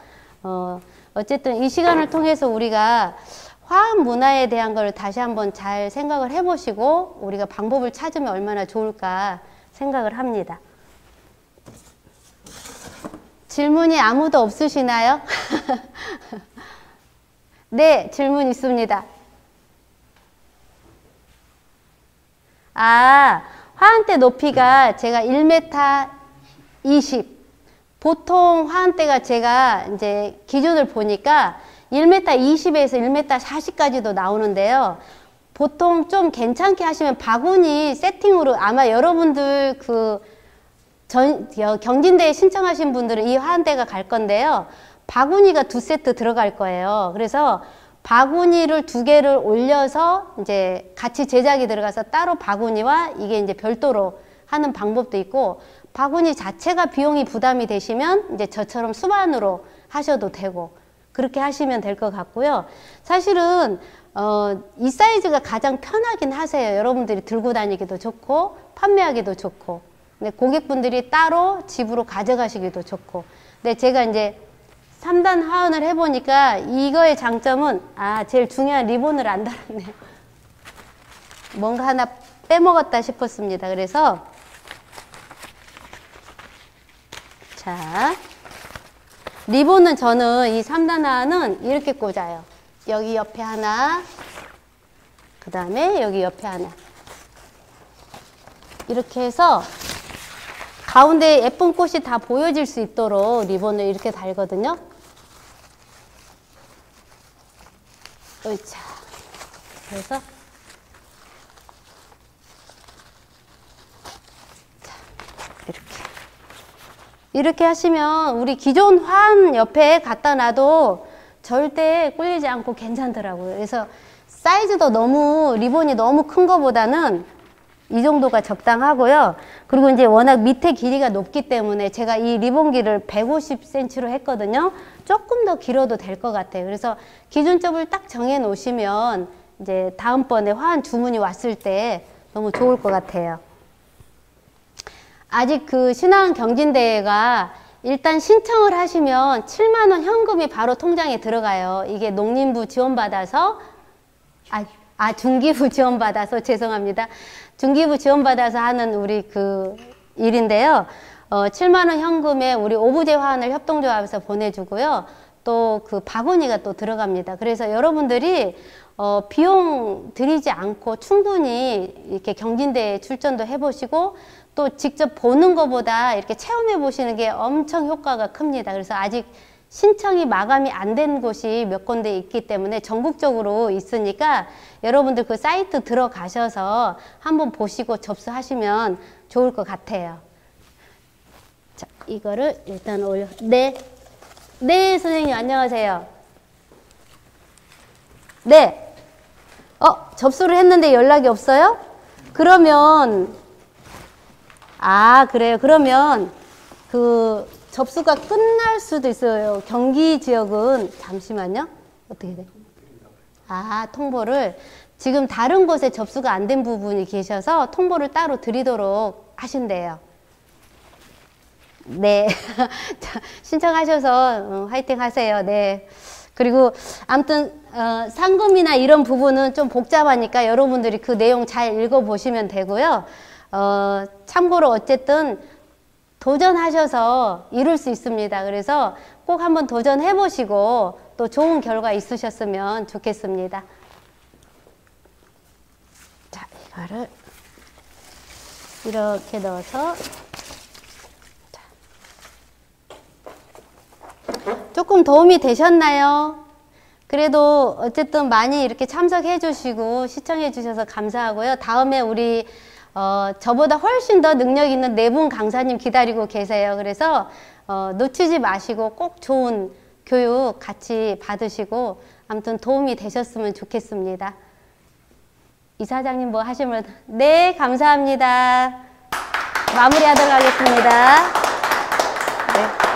어쨌든 이 시간을 통해서 우리가 화학 문화에 대한 걸 다시 한번 잘 생각을 해보시고 우리가 방법을 찾으면 얼마나 좋을까 생각을 합니다. 질문이 아무도 없으시나요? 네, 질문 있습니다. 화환대 높이가 제가 1m 20. 보통 화환대가 제가 이제 기준을 보니까 1m 20에서 1m 40까지도 나오는데요. 보통 좀 괜찮게 하시면 바구니 세팅으로, 아마 여러분들 경진대에 신청하신 분들은 이 화환대가 갈 건데요. 바구니가 2세트 들어갈 거예요. 그래서 바구니를 2개를 올려서 이제 같이 제작이 들어가서 따로 바구니와 이게 이제 별도로 하는 방법도 있고, 바구니 자체가 비용이 부담이 되시면 이제 저처럼 수반으로 하셔도 되고 그렇게 하시면 될 것 같고요. 사실은 이 사이즈가 가장 편하긴 하세요. 여러분들이 들고 다니기도 좋고 판매하기도 좋고, 근데 고객분들이 따로 집으로 가져가시기도 좋고. 근데 제가 이제 3단 화환을 해보니까 이거의 장점은 제일 중요한 리본을 안 달았네요. 뭔가 하나 빼먹었다 싶었습니다. 그래서 자, 리본은 저는 이 3단 화환은 이렇게 꽂아요. 여기 옆에 하나, 그 다음에 여기 옆에 하나, 이렇게 해서 가운데 예쁜 꽃이 다 보여질 수 있도록 리본을 이렇게 달거든요. 으차. 그래서 자, 이렇게 하시면 우리 기존 화환 옆에 갖다 놔도 절대 꿀리지 않고 괜찮더라고요. 그래서 사이즈도 너무, 리본이 너무 큰 거보다는 이 정도가 적당하고요. 그리고 이제 워낙 밑에 길이가 높기 때문에 제가 이 리본 길을 150cm로 했거든요. 조금 더 길어도 될 것 같아요. 그래서 기준점을 딱 정해 놓으시면 이제 다음번에 화환 주문이 왔을 때 너무 좋을 것 같아요. 아직 신화환 경진대회가 일단 신청을 하시면 7만 원 현금이 바로 통장에 들어가요. 이게 농림부 지원받아서, 중기부 지원받아서, 죄송합니다. 중기부 지원받아서 하는 우리 일인데요. 7만 원 현금에 우리 오브제 화환을 협동조합에서 보내주고요. 또 바구니가 또 들어갑니다. 그래서 여러분들이 비용 들이지 않고 충분히 이렇게 경진대회 출전도 해보시고 또 직접 보는 것보다 이렇게 체험해 보시는 게 엄청 효과가 큽니다. 그래서 아직 신청이 마감이 안 된 곳이 몇 군데 있기 때문에 전국적으로 있으니까 여러분들 그 사이트 들어가셔서 한번 보시고 접수하시면 좋을 것 같아요. 자, 이거를 일단 올려. 네, 선생님 안녕하세요. 네. 접수를 했는데 연락이 없어요? 그러면 그래요. 그러면 그 접수가 끝날 수도 있어요. 경기 지역은 잠시만요. 어떻게 돼? 아, 통보를 지금 다른 곳에 접수가 안 된 부분이 계셔서 통보를 따로 드리도록 하신대요. 네. 자, 신청하셔서 화이팅 하세요. 네. 그리고 아무튼 상금이나 이런 부분은 좀 복잡하니까 여러분들이 그 내용 잘 읽어보시면 되고요. 참고로 어쨌든 도전하셔서 이룰 수 있습니다. 그래서 꼭 한번 도전해 보시고 또 좋은 결과 있으셨으면 좋겠습니다. 자, 이거를 이렇게 넣어서 조금 도움이 되셨나요? 그래도 어쨌든 많이 이렇게 참석해 주시고 시청해 주셔서 감사하고요. 다음에 우리 저보다 훨씬 더 능력 있는 네 분 강사님 기다리고 계세요. 그래서 놓치지 마시고 꼭 좋은 교육 같이 받으시고 아무튼 도움이 되셨으면 좋겠습니다. 이사장님 뭐 하시면 네, 감사합니다. 마무리하도록 하겠습니다. 네.